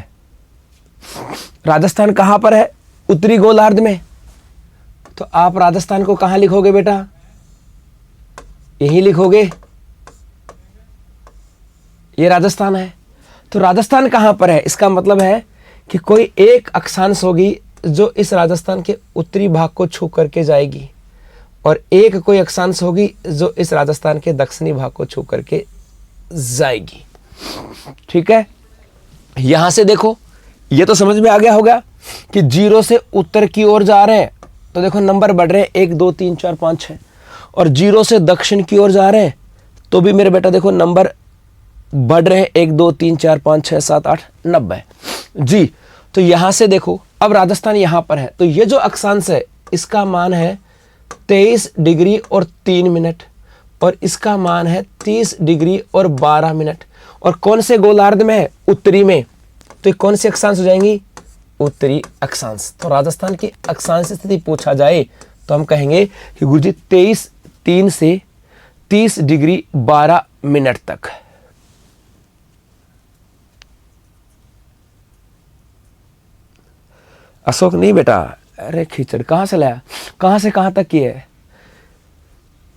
राजस्थान कहां पर है, उत्तरी गोलार्ध में। तो आप राजस्थान को कहां लिखोगे बेटा, यहीं लिखोगे, ये राजस्थान है। तो राजस्थान कहां पर है, इसका मतलब है कि कोई एक अक्षांश होगी जो इस राजस्थान के उत्तरी भाग को छू करके जाएगी, और एक कोई अक्षांश होगी जो इस राजस्थान के दक्षिणी भाग को छू करके जाएगी। ठीक है, यहां से देखो, ये तो समझ में आ गया होगा कि 0 से उत्तर की ओर जा रहे हैं तो देखो नंबर बढ़ रहे हैं 1 2 3 4 5 6, और 0 से दक्षिण की ओर जा रहे हैं तो भी मेरे बेटा देखो नंबर बढ़ रहे हैं 1 2 3 4 5 6 7 8 90 जी। तो यहां से देखो, अब राजस्थान यहां पर है, तो ये जो अक्षांश है इसका मान है 23 डिग्री और 3 मिनट, और इसका मान है 30 डिग्री और 12 मिनट। और कौन से गोलार्ध में है, उत्तरी में, तो ये कौन सी अक्षांश हो जाएंगी, उत्तरी अक्षांश। तो राजस्थान की अक्षांश स्थिति पूछा जाए तो हम कहेंगे कि गुरुजी 23 से 30 डिग्री 12 मिनट तक। अशोक नहीं बेटा, अरे खीचड़ कहां से लाया, कहां से कहां तक की है,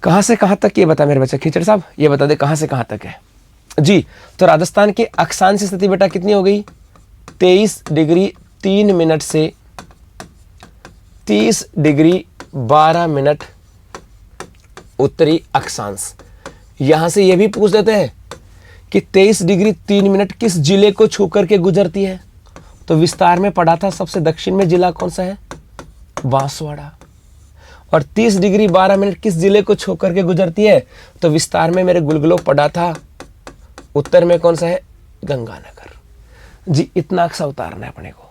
कहां से कहां तक ये बता मेरे बच्चे, खीचड़ साहब ये बता दे कहां से कहां तक है जी। तो राजस्थान की अक्षांश स्थिति बेटा कितनी हो गई, 23 डिग्री 3 मिनट से 30 डिग्री 12 मिनट उत्तरी अक्षांश। यहां से यह भी पूछ देते हैं कि 23 डिग्री 3 मिनट किस जिले को छू करके गुजरती है, तो विस्तार में पढ़ा था सबसे दक्षिण में जिला कौन सा है, बांसवाड़ा। और 30 डिग्री 12 मिनट किस जिले को छू करके गुजरती है, तो विस्तार में मेरे गुलगुलो पढ़ा था उत्तर में कौन सा है, गंगानगर जी। इतना अक्सा उतारना है अपने को,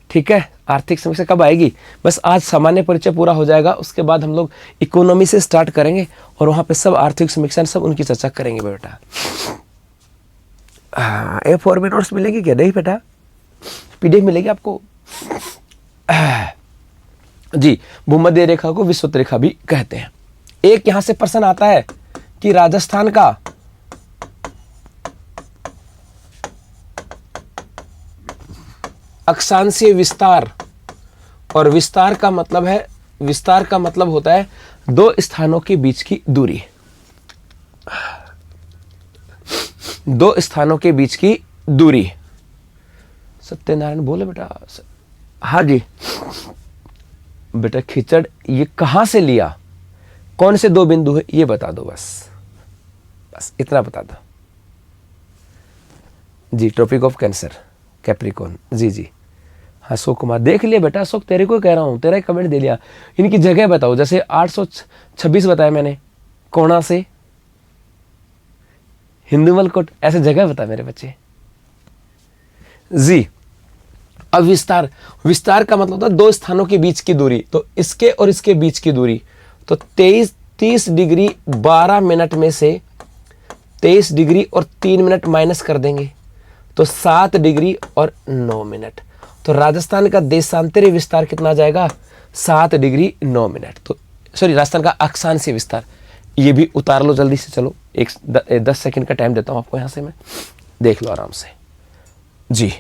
ठीक है। आर्थिक समीक्षा कब आएगी, बस आज सामान्य परिचय पूरा हो जाएगा, उसके बाद हम लोग इकोनॉमी से स्टार्ट करेंगे और वहां पे सब आर्थिक समीक्षा सब उनकी चर्चा करेंगे बेटा। A4 में नोट्स मिलेगी क्या, नहीं बेटा, पीडीएफ मिलेगी आपको जी। भूमध्य रेखा को विषुवत रेखा भी कहते हैं। एक यहां से प्रश्न आता है कि राजस्थान का अक्षांशीय विस्तार, और विस्तार का मतलब है, विस्तार का मतलब होता है दो स्थानों के बीच की दूरी, दो स्थानों के बीच की दूरी। सत्यनारायण बोले बेटा, हाँ जी बेटा। खिचड़ ये कहां से लिया, कौन से दो बिंदु है ये बता दो, बस बस इतना बता दो जी। ट्रॉपिक ऑफ कैंसर, कैप्रिकॉन जी जी। हाँ अशोक कुमार देख लिया बेटा, अशोक तेरे को कह रहा हूं, तेरा ही कमेंट दे लिया। इनकी जगह बताओ, जैसे 826 बताया मैंने, कोणा से हिंदुमल कोट, ऐसे जगह बता मेरे बच्चे जी। अब विस्तार, विस्तार का मतलब होता है दो स्थानों के बीच की दूरी, तो इसके और इसके बीच की दूरी, तो 30 डिग्री 12 मिनट में से 23 डिग्री और 3 मिनट माइनस कर देंगे तो 7 डिग्री और 9 मिनट। तो राजस्थान का देशांतरीय विस्तार कितना आ जाएगा, 7 डिग्री 9 मिनट। तो सॉरी, राजस्थान का अक्षांशीय विस्तार, ये भी उतार लो जल्दी से। चलो 10 सेकंड का टाइम देता हूं आपको, यहां से मैं देख लो आराम से जी।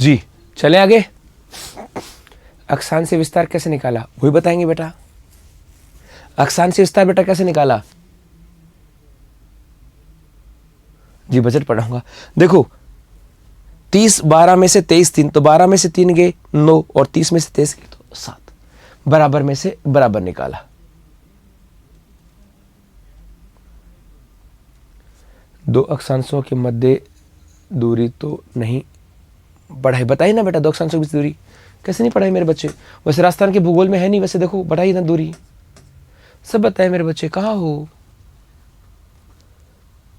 जी चले आगे। अक्षांशीय विस्तार कैसे निकाला वही बताएंगे बेटा। अक्षांशीय विस्तार बेटा कैसे निकाला? जी बजट पढ़ाऊंगा। देखो 30 12 में से 23 3, तो 12 में से 3 गए 9 और 30 में से 23 गए तो 7, बराबर में से बराबर निकाला। दो अक्षांशों के मध्य दूरी तो नहीं पढ़ाई, बताइए ना बेटा। दो अक्षांशों की बीच दूरी कैसे नहीं पढ़ाई मेरे बच्चे? वैसे राजस्थान के भूगोल में है नहीं, वैसे देखो बढ़ाई ना दूरी, सब बताए मेरे बच्चे। कहाँ हो?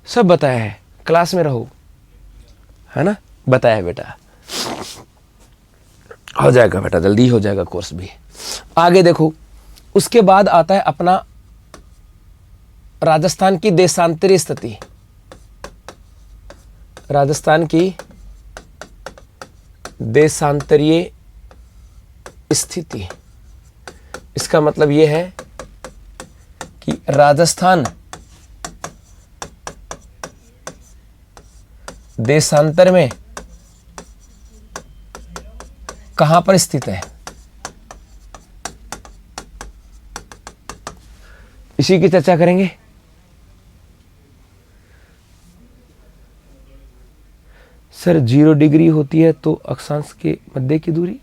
सब बताया है, क्लास में रहो, है ना? बताया है बेटा। हो जाएगा बेटा, जल्दी हो जाएगा कोर्स भी। आगे देखो, उसके बाद आता है अपना राजस्थान की देशांतरीय स्थिति। राजस्थान की देशांतरीय स्थिति, इसका मतलब यह है कि राजस्थान देशांतर में कहां पर स्थित है, इसी की चर्चा करेंगे। सर 0 डिग्री होती है तो अक्षांश के मध्य की दूरी,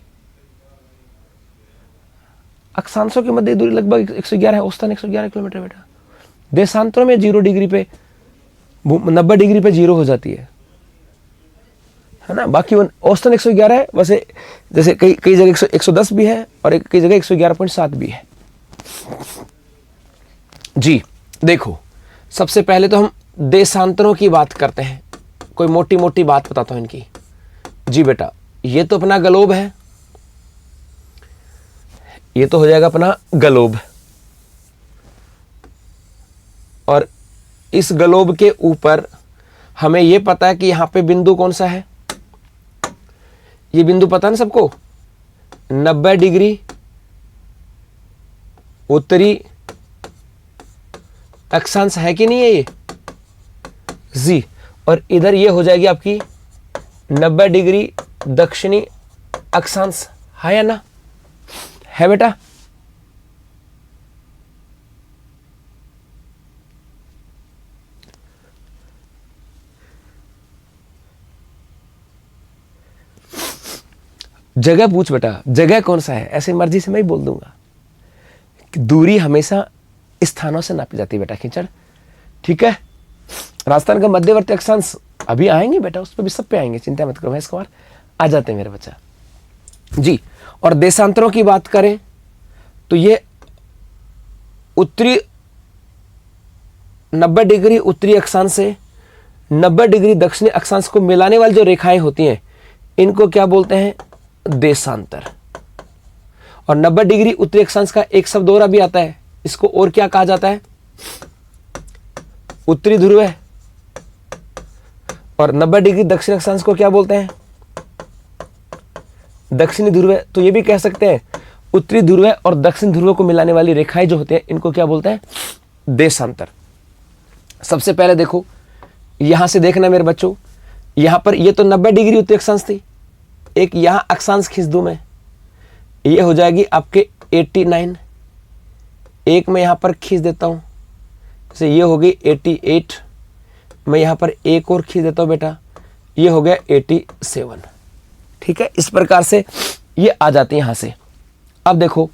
अक्षांशों के मध्य दूरी लगभग 111 है, औसतन 111 किलोमीटर बेटा। देशांतरों में 0 डिग्री पे 90 डिग्री पे 0 हो जाती है ना। बाकी औसतन 111 है। वैसे जैसे कई जगह 110 भी है और कई जगह 111.7 भी है। जी देखो, सबसे पहले तो हम देशांतरों की बात करते हैं। कोई मोटी मोटी बात बताता हूं इनकी। जी बेटा, ये तो अपना ग्लोब है, ये तो हो जाएगा अपना ग्लोब, और इस ग्लोब के ऊपर हमें यह पता है कि यहां पे बिंदु कौन सा है। ये बिंदु पता है ना सबको, 90 डिग्री उत्तरी अक्षांश है कि नहीं है ये जी। और इधर ये हो जाएगी आपकी 90 डिग्री दक्षिणी अक्षांश, है या ना? है बेटा। जगह पूछ बेटा, जगह कौन सा है, ऐसे मर्जी से मैं ही बोल दूंगा। दूरी हमेशा स्थानों से नापी जाती है बेटा, खींचड़। ठीक है, राजस्थान का मध्यवर्ती अक्षांश अभी आएंगे बेटा, उस पर भी सब पे आएंगे, चिंता मत करो। महेश कुमार आ जाते हैं मेरे बच्चा जी। और देशांतरों की बात करें तो ये उत्तरी 90 डिग्री उत्तरी अक्षांश से 90 डिग्री दक्षिणी अक्षांश को मिलाने वाली जो रेखाएं होती हैं, इनको क्या बोलते हैं? देशांतर। और 90 डिग्री उत्तरी अक्षांश का एक शब्द और भी आता है, इसको और क्या कहा जाता है? उत्तरी ध्रुव। और 90 डिग्री दक्षिण अक्षांश को क्या बोलते हैं? दक्षिणी ध्रुव। तो ये भी कह सकते हैं उत्तरी ध्रुव और दक्षिण ध्रुव को मिलाने वाली रेखाएं जो होती हैं, इनको क्या बोलते हैं? देशांतर। सबसे पहले देखो, यहां से देखना मेरे बच्चों, यहां पर ये तो 90 डिग्री उत्तरी अक्षांश थी, एक यहां अक्षांश खींच दूं मैं, ये हो जाएगी आपके 89। एक मैं यहां पर खींच देता हूं, जैसे ये हो गई 88। मैं यहां पर एक और खींच देता हूं बेटा, ये हो गया 87। ठीक है, इस प्रकार से ये आ जाती है यहां से। अब देखो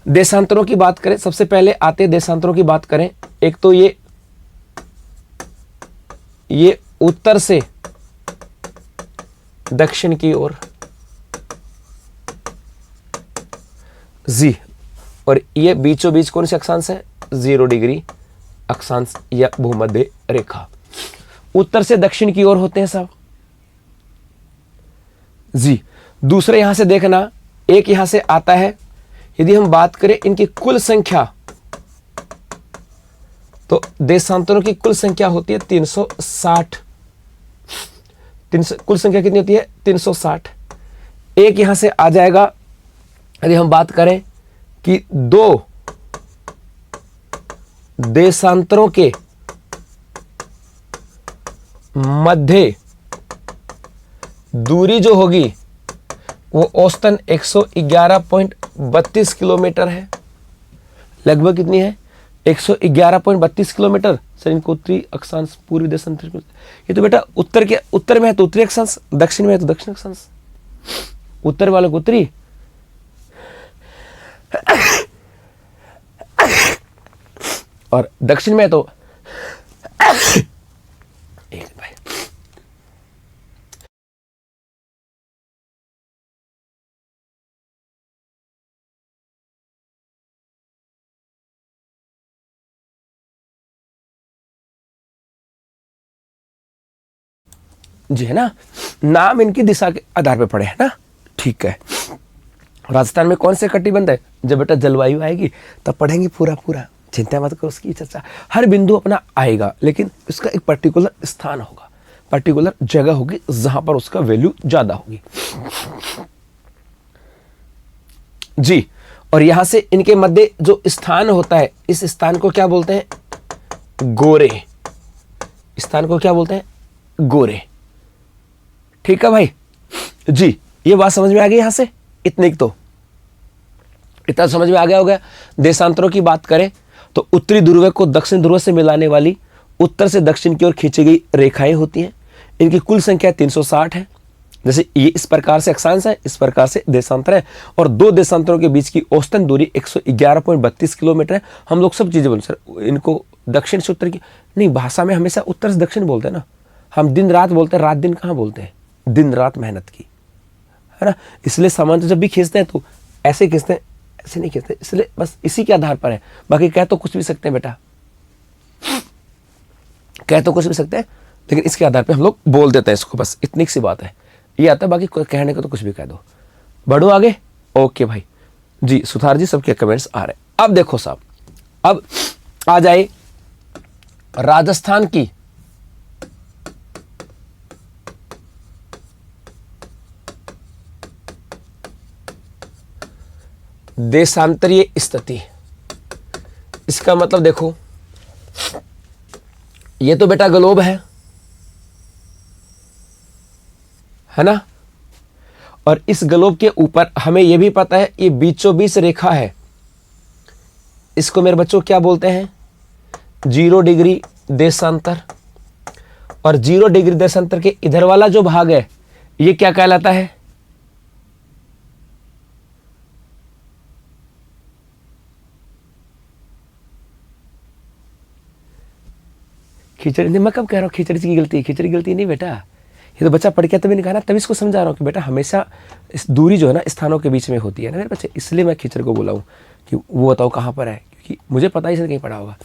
देशांतरों की बात करें, सबसे पहले आते देशांतरों की बात करें। एक तो ये उत्तर से दक्षिण की ओर जी, और ये बीचों बीच कौन सी अक्षांश है? 0 डिग्री अक्षांश या भूमध्य रेखा। उत्तर से दक्षिण की ओर होते हैं सब जी। दूसरे यहां से देखना, एक यहां से आता है, यदि हम बात करें इनकी कुल संख्या, तो देशांतरों की कुल संख्या होती है 360। कुल संख्या कितनी होती है? 360। एक यहां से आ जाएगा, यदि हम बात करें कि 2 देशांतरों के मध्य दूरी जो होगी वो औसतन 111.32 किलोमीटर है। लगभग कितनी है? 111.32 किलोमीटर। सर इनको उत्तरी अक्षांश, पूर्वी देशांतर, ये तो बेटा उत्तर में है तो उत्तरी अक्षांश, दक्षिण में है तो दक्षिण अक्षांश। उत्तर वाले को उत्तरी, और दक्षिण में है तो एक भाई जी, है ना, नाम इनकी दिशा के आधार पे पड़े, है ना, ठीक है। राजस्थान में कौन से कटिबंध है? जब बेटा जलवायु आएगी तब पढ़ेंगे पूरा पूरा, चिंता मत करो, उसकी चर्चा हर बिंदु अपना आएगा, लेकिन इसका एक पर्टिकुलर स्थान होगा, पर्टिकुलर जगह होगी जहां पर उसका वैल्यू ज्यादा होगी जी। और यहां से इनके मध्य जो स्थान होता है, इस स्थान को क्या बोलते हैं? गोरे। स्थान को क्या बोलते हैं? गोरे। ठीक है भाई जी, ये बात समझ में आ गई। यहां से इतने तो इतना समझ में आ गया होगा। देशांतरों की बात करें तो उत्तरी ध्रुव को दक्षिण ध्रुव से मिलाने वाली उत्तर से दक्षिण की ओर खींची गई रेखाएं होती हैं। इनकी कुल संख्या 360 है। जैसे ये इस प्रकार से अक्षांश है, इस प्रकार से देशांतर है, और दो देशांतरों के बीच की औसतन दूरी 111.32 किलोमीटर है। हम लोग सब चीजें बोल, सर इनको दक्षिण से उत्तर की नहीं, भाषा में हमेशा उत्तर से दक्षिण बोलते हैं ना। हम दिन रात बोलते हैं, रात दिन कहाँ बोलते हैं? दिन रात मेहनत की, है ना। इसलिए सामान जब भी खींचते हैं तो ऐसे खींचते हैं, ऐसे नहीं खींचते। इसलिए बस इसी के आधार पर है, बाकी कह तो कुछ भी सकते हैं बेटा, कह तो कुछ भी सकते हैं, लेकिन इसके आधार पे हम लोग बोल देते हैं इसको, बस इतनी सी बात है। ये आता है, बाकी कहने को तो कुछ भी कह दो। बढ़ो आगे। ओके भाई जी, सुथार जी सबके कमेंट्स आ रहे हैं। अब देखो साहब, अब आ जाए राजस्थान की देशांतरीय स्थिति। इसका मतलब देखो, ये तो बेटा ग्लोब है ना, और इस ग्लोब के ऊपर हमें यह भी पता है ये बीचों बीच रेखा है। इसको मेरे बच्चों क्या बोलते हैं? 0 डिग्री देशांतर। और 0 डिग्री देशांतर के इधर वाला जो भाग है ये क्या कहलाता है? खिचड़ी नहीं, मैं कब कह रहा हूँ खिचड़ी की गलती? खिचड़ी गलती नहीं बेटा, ये तो बच्चा पढ़ के तभी नहीं कहा ना, तभी इसको समझा रहा हूँ कि बेटा हमेशा इस दूरी जो है ना स्थानों के बीच में होती है ना मेरे बच्चे, इसलिए मैं खिचड़ी को बोला हूँ कि वो बताओ कहाँ पर है, क्योंकि मुझे पता ही से कहीं पढ़ा होगा।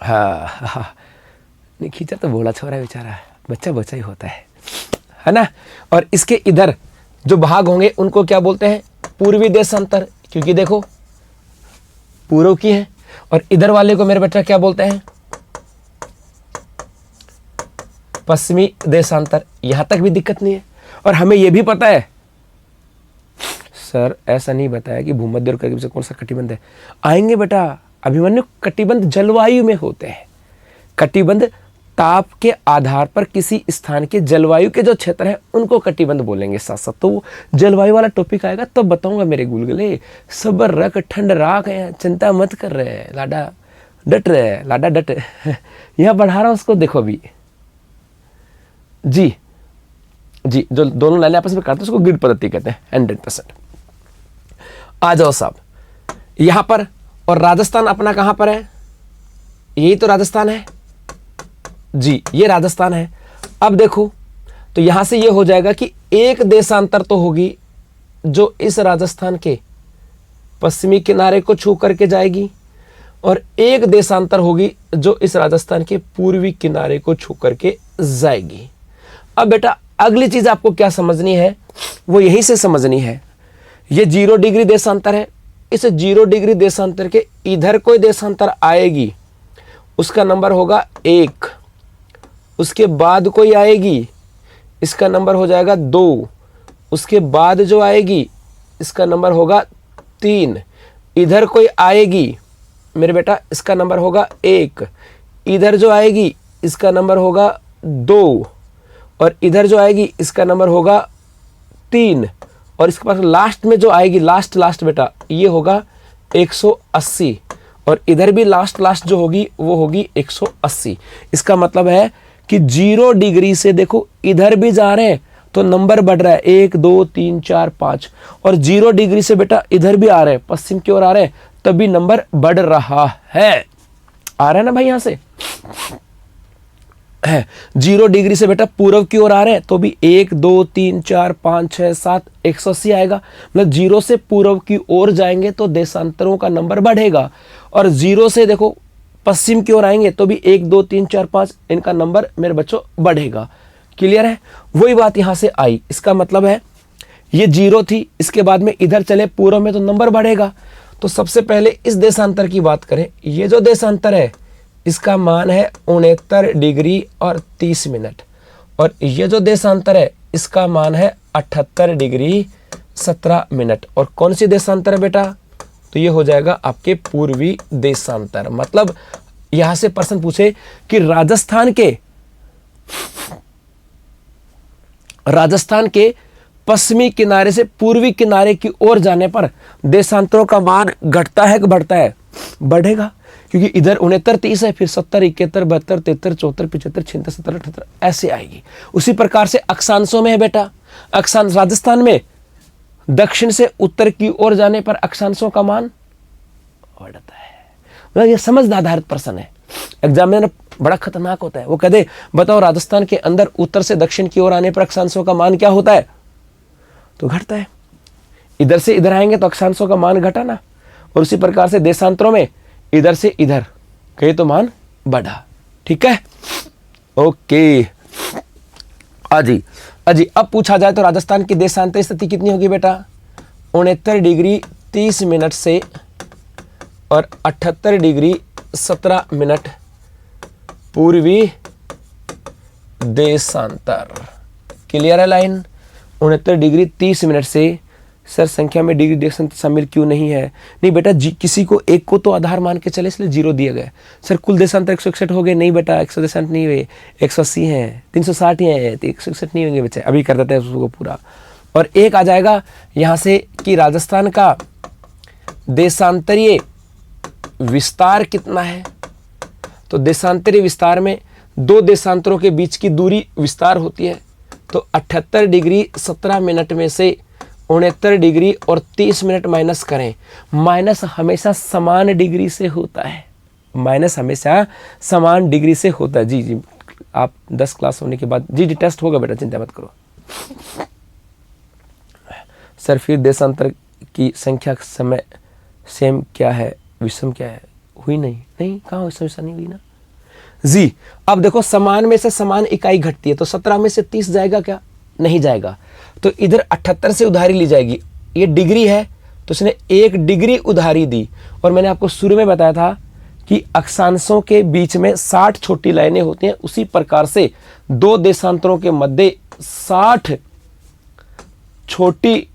हाँ, नहीं खींचा तो बोला छोरा है बेचारा, बच्चा बच्चा ही होता है ना। और इसके इधर जो भाग होंगे उनको क्या बोलते हैं? पूर्वी देशांतर, क्योंकि देखो पूर्व की है। और इधर वाले को मेरे बेटा क्या बोलते हैं? पश्चिमी देशांतर। यहां तक भी दिक्कत नहीं है। और हमें यह भी पता है, सर ऐसा नहीं बताया कि भूमध्य और करीब से कौन सा कटिबंध है। आएंगे बेटा, अभिमन्यु कटिबंध जलवायु में होते हैं। कटिबंध ताप के आधार पर किसी स्थान के जलवायु के जो क्षेत्र है उनको कटिबंध बोलेंगे साथ साथ। तो जलवायु वाला टॉपिक आएगा तब बताऊंगा मेरे गुलगुले। सबर रख, ठंड राख है, चिंता मत कर रहे हैं, लाडा डट रहे हैं, लाडा डट यहां बढ़ा रहा हूं उसको, देखो अभी जी जी, जो दोनों लाइनें आपस में काटते हैं उसको ग्रिड पद्धति कहते हैं। 100%। आ जाओ साहब यहां पर, और राजस्थान अपना कहां पर है? यही तो राजस्थान है जी, ये राजस्थान है। अब देखो तो यहां से ये हो जाएगा कि एक देशांतर तो होगी जो इस राजस्थान के पश्चिमी किनारे को छू करके जाएगी, और एक देशांतर होगी जो इस राजस्थान के पूर्वी किनारे को छू करके जाएगी। अब बेटा अगली चीज आपको क्या समझनी है, वो यहीं से समझनी है। ये 0 डिग्री देशांतर है, इस 0 डिग्री देशांतर के इधर कोई देशांतर आएगी उसका नंबर होगा 1, उसके बाद कोई आएगी इसका नंबर हो जाएगा 2, उसके बाद जो आएगी इसका नंबर होगा 3, इधर कोई आएगी मेरे बेटा इसका नंबर होगा 1, इधर जो आएगी इसका नंबर होगा 2, और इधर जो आएगी इसका नंबर होगा 3, और इसके पास लास्ट में जो आएगी लास्ट बेटा ये होगा 180, और इधर भी लास्ट जो होगी वो होगी 180। इसका मतलब है कि 0 डिग्री से देखो इधर भी जा रहे हैं तो नंबर बढ़ रहा है 1 2 3 4 5, और 0 डिग्री से बेटा इधर भी आ रहे हैं, पश्चिम की ओर आ रहे हैं, तभी नंबर बढ़ रहा है। आ रहा है ना भाई, यहां से है 0 डिग्री से बेटा पूर्व की ओर आ रहे हैं तो भी 1 2 3 4 5 6 7 180 आएगा। मतलब 0 से पूर्व की ओर जाएंगे तो देशांतरों का नंबर बढ़ेगा, और 0 से देखो पश्चिम की ओर आएंगे तो भी 1 2 3 4 5 इनका नंबर मेरे बच्चों बढ़ेगा। क्लियर है? वही बात यहां से आई। इसका मतलब है ये 0 थी, इसके बाद में इधर चले पूर्व में तो नंबर बढ़ेगा। तो सबसे पहले इस देशांतर की बात करें, ये जो देशांतर है इसका मान है 69 डिग्री और 30 मिनट, और ये जो देशांतर है इसका मान है 78 डिग्री 17 मिनट। और कौन सी देशांतर है बेटा? तो ये हो जाएगा आपके पूर्वी देशांतर। मतलब यहां से प्रश्न पूछे कि राजस्थान के पश्चिमी किनारे से पूर्वी किनारे की ओर जाने पर देशांतरों का मान घटता है कि बढ़ता है? बढ़ेगा, क्योंकि इधर 69 30 है, फिर 70 71 72 73 74 75 76 77 78 ऐसे आएगी। उसी प्रकार से अक्षांशों में है बेटा, अक्षांश राजस्थान में दक्षिण से उत्तर की ओर जाने पर अक्षांशों का मान बढ़ता है। मतलब ये समझ आधारित प्रश्न है, एग्जाम में बड़ा खतरनाक होता है। वो कहते बताओ राजस्थान के अंदर उत्तर से दक्षिण की ओर आने पर अक्षांशों का मान क्या होता है? तो घटता है। इधर से इधर आएंगे तो अक्षांशों का मान घटा ना, और उसी प्रकार से देशांतरों में इधर से इधर गए तो मान बढ़ा। ठीक है, ओके। अजी अब पूछा जाए तो राजस्थान की देशांतर स्थिति कितनी होगी बेटा? 69 डिग्री 30 मिनट से और 78 डिग्री 17 मिनट पूर्वी देशांतर। क्लियर है लाइन? 69 डिग्री 30 मिनट से सर संख्या में डिग्री देशांतर शामिल क्यों नहीं है? नहीं बेटा, किसी को एक को तो आधार मान के चले इसलिए 0 दिया गया। सर कुल देशांतर 161 हो गए। नहीं बेटा, 100 देशांतर नहीं हुए, 180 हैं, 360 ही हैं, 161 नहीं होंगे बच्चे। अभी कर देते हैं उसको पूरा। और एक आ जाएगा यहाँ से कि राजस्थान का देशांतरीय विस्तार कितना है? तो देशांतरीय विस्तार में 2 देशांतरों के बीच की दूरी विस्तार होती है। तो 78 डिग्री 17 मिनट में से 69 डिग्री और 30 मिनट माइनस करें। माइनस हमेशा समान डिग्री से होता है, माइनस हमेशा समान डिग्री से होता है। जी आप 10 क्लास होने के बाद जी टेस्ट होगा बेटा, चिंता मत करो। सर फिर देशांतर की संख्या समय सेम क्या है, विषम क्या है? हुई नहीं कहाँ विषम नहीं हुई ना जी। अब देखो समान में से समान इकाई घटती है, तो 17 में से 30 जाएगा क्या? नहीं जाएगा। तो इधर 78 से उधारी ली जाएगी। ये डिग्री है तो उसने 1 डिग्री उधारी दी, और मैंने आपको शुरू में बताया था कि अक्षांशों के बीच में 60 छोटी लाइनें होती हैं। उसी प्रकार से 2 देशांतरों के मध्य 60 छोटी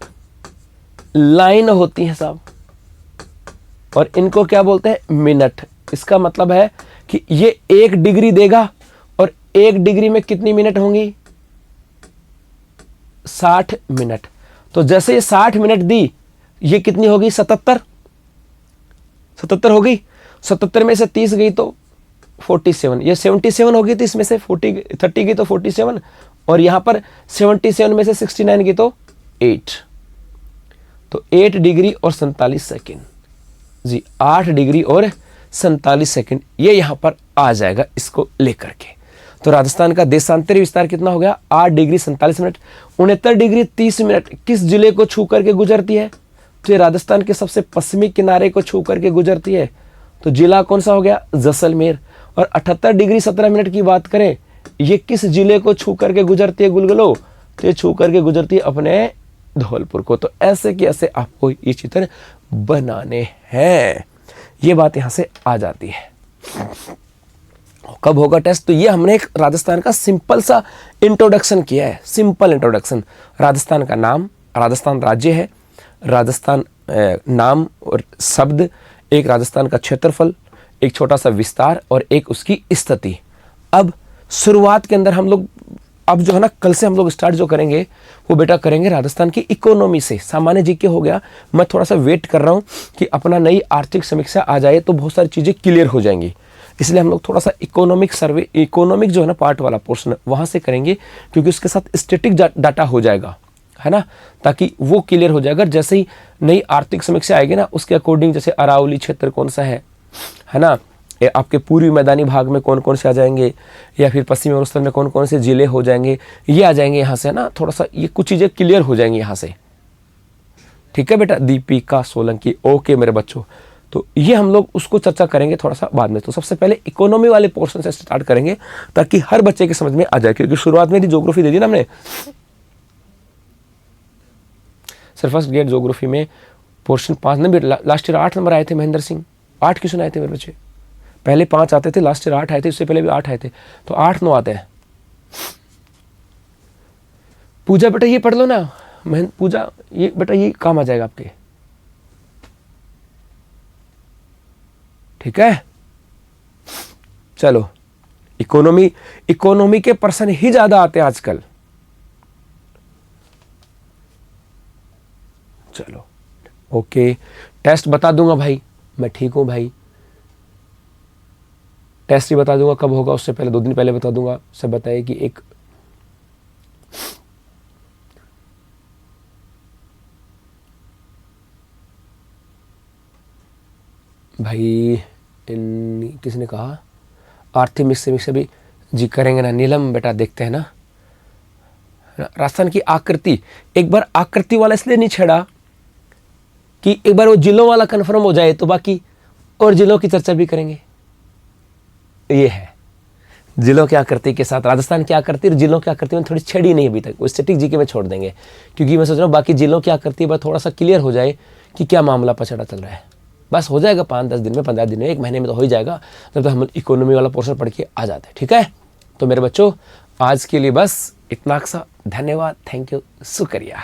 लाइन होती हैं साहब, और इनको क्या बोलते हैं? मिनट। इसका मतलब है कि ये 1 डिग्री देगा, और 1 डिग्री में कितनी मिनट होंगी? 60 मिनट। तो जैसे ये 60 मिनट दी, ये कितनी होगी? 77 हो गई। 77 में से 30 गई तो 47, ये 77 हो गई थी, इसमें से 30 गई तो 47, और यहां पर 77 में से 69 गई तो 8। तो 8 डिग्री और 47 सेकेंड जी, 8 डिग्री और 47 सेकेंड ये यहां पर आ जाएगा इसको लेकर के। तो राजस्थान का देशांतरीय विस्तार कितना हो गया? 8 डिग्री 47 मिनट। 69 डिग्री 30 मिनट किस जिले को छू करके गुजरती है? तो ये राजस्थान के सबसे पश्चिमी किनारे को छू करके गुजरती है। तो जिला कौन सा हो गया? जैसलमेर। और 78 डिग्री 17 मिनट की बात करें, ये किस जिले को छू करके गुजरती है गुलगुलो? तो ये छू करके गुजरती है अपने धौलपुर को। तो ऐसे कि ऐसे आपको ये चित्र बनाने हैं, ये बात यहां से आ जाती है। कब होगा टेस्ट? तो ये हमने एक राजस्थान का सिंपल सा इंट्रोडक्शन किया है, सिंपल इंट्रोडक्शन। राजस्थान का नाम, राजस्थान राज्य है, राजस्थान नाम और शब्द, एक राजस्थान का क्षेत्रफल, एक छोटा सा विस्तार और एक उसकी स्थिति। अब शुरुआत के अंदर हम लोग अब जो है ना, कल से हम लोग स्टार्ट जो करेंगे वो बेटा करेंगे राजस्थान की इकोनॉमी से। सामान्य जीके हो गया, मैं थोड़ा सा वेट कर रहा हूँ कि अपना नई आर्थिक समीक्षा आ जाए तो बहुत सारी चीज़ें क्लियर हो जाएंगी, इसलिए हम लोग थोड़ा सा इकोनॉमिक सर्वे, इकोनॉमिक जो है ना पार्ट वाला पोर्शन वहाँ से करेंगे, क्योंकि उसके साथ स्टैटिक डाटा हो जाएगा, है ना, ताकि वो क्लियर हो जाएगा। जैसे ही नई आर्थिक समीक्षा आएगी ना, उसके अकॉर्डिंग जैसे अरावली क्षेत्र कौन सा है ना, आपके पूर्वी मैदानी भाग में कौन कौन से आ जाएंगे, या फिर पश्चिमी और उत्तर में कौन कौन से जिले हो जाएंगे, ये आ जाएंगे यहाँ से, है ना, थोड़ा सा ये कुछ चीज़ें क्लियर हो जाएंगी यहाँ से। ठीक है बेटा, दीपिका सोलंकी, ओके मेरे बच्चों। तो ये हम लोग उसको चर्चा करेंगे थोड़ा सा बाद में। तो सबसे पहले इकोनॉमी वाले पोर्शन से स्टार्ट करेंगे ताकि हर बच्चे के समझ में आ जाए, क्योंकि शुरुआत में ज्योग्राफी दे दी ना हमने, सर फर्स्ट ग्रेड ज्योग्राफी में portion 5 number, last year 8 number आए थे महेंद्र सिंह, 8 क्वेश्चन आए थे मेरे बच्चे, पहले 5 आते थे, लास्ट ईयर 8 आए थे, उससे पहले भी 8 आए थे, तो 8-9 आते हैं। पूजा बेटा ये पढ़ लो ना, पूजा ये बेटा ये काम आ जाएगा आपके, ठीक है। चलो, इकोनॉमी के पर्सन ही ज्यादा आते हैं आजकल। चलो ओके, टेस्ट बता दूंगा भाई, मैं ठीक हूं भाई, टेस्ट ही बता दूंगा, कब होगा उससे पहले 2 दिन पहले बता दूंगा। सब बताइए कि एक भाई किसने कहा आर्थिक समीक्षा भी जी करेंगे ना नीलम बेटा, देखते हैं ना। राजस्थान की आकृति, एक बार आकृति वाला इसलिए नहीं छेड़ा कि एक बार वो जिलों वाला कंफर्म हो जाए तो बाकी और जिलों की चर्चा भी करेंगे। ये है जिलों की आकृति के साथ राजस्थान की आकृति और जिलों की आकृति में थोड़ी छेड़ी नहीं अभी तक, वो स्टैटिक जीके में छोड़ देंगे, क्योंकि मैं सोच रहा हूँ बाकी जिलों की आकृति पर थोड़ा सा क्लियर हो जाए कि क्या मामला पछड़ा चल रहा है। बस हो जाएगा 5-10 दिन में, 15 दिन में, 1 महीने में तो हो ही जाएगा, जब तक हम इकोनॉमी वाला पोर्शन पढ़ के आ जाते हैं। ठीक है, तो मेरे बच्चों आज के लिए बस इतना सा, धन्यवाद, थैंक यू, शुक्रिया।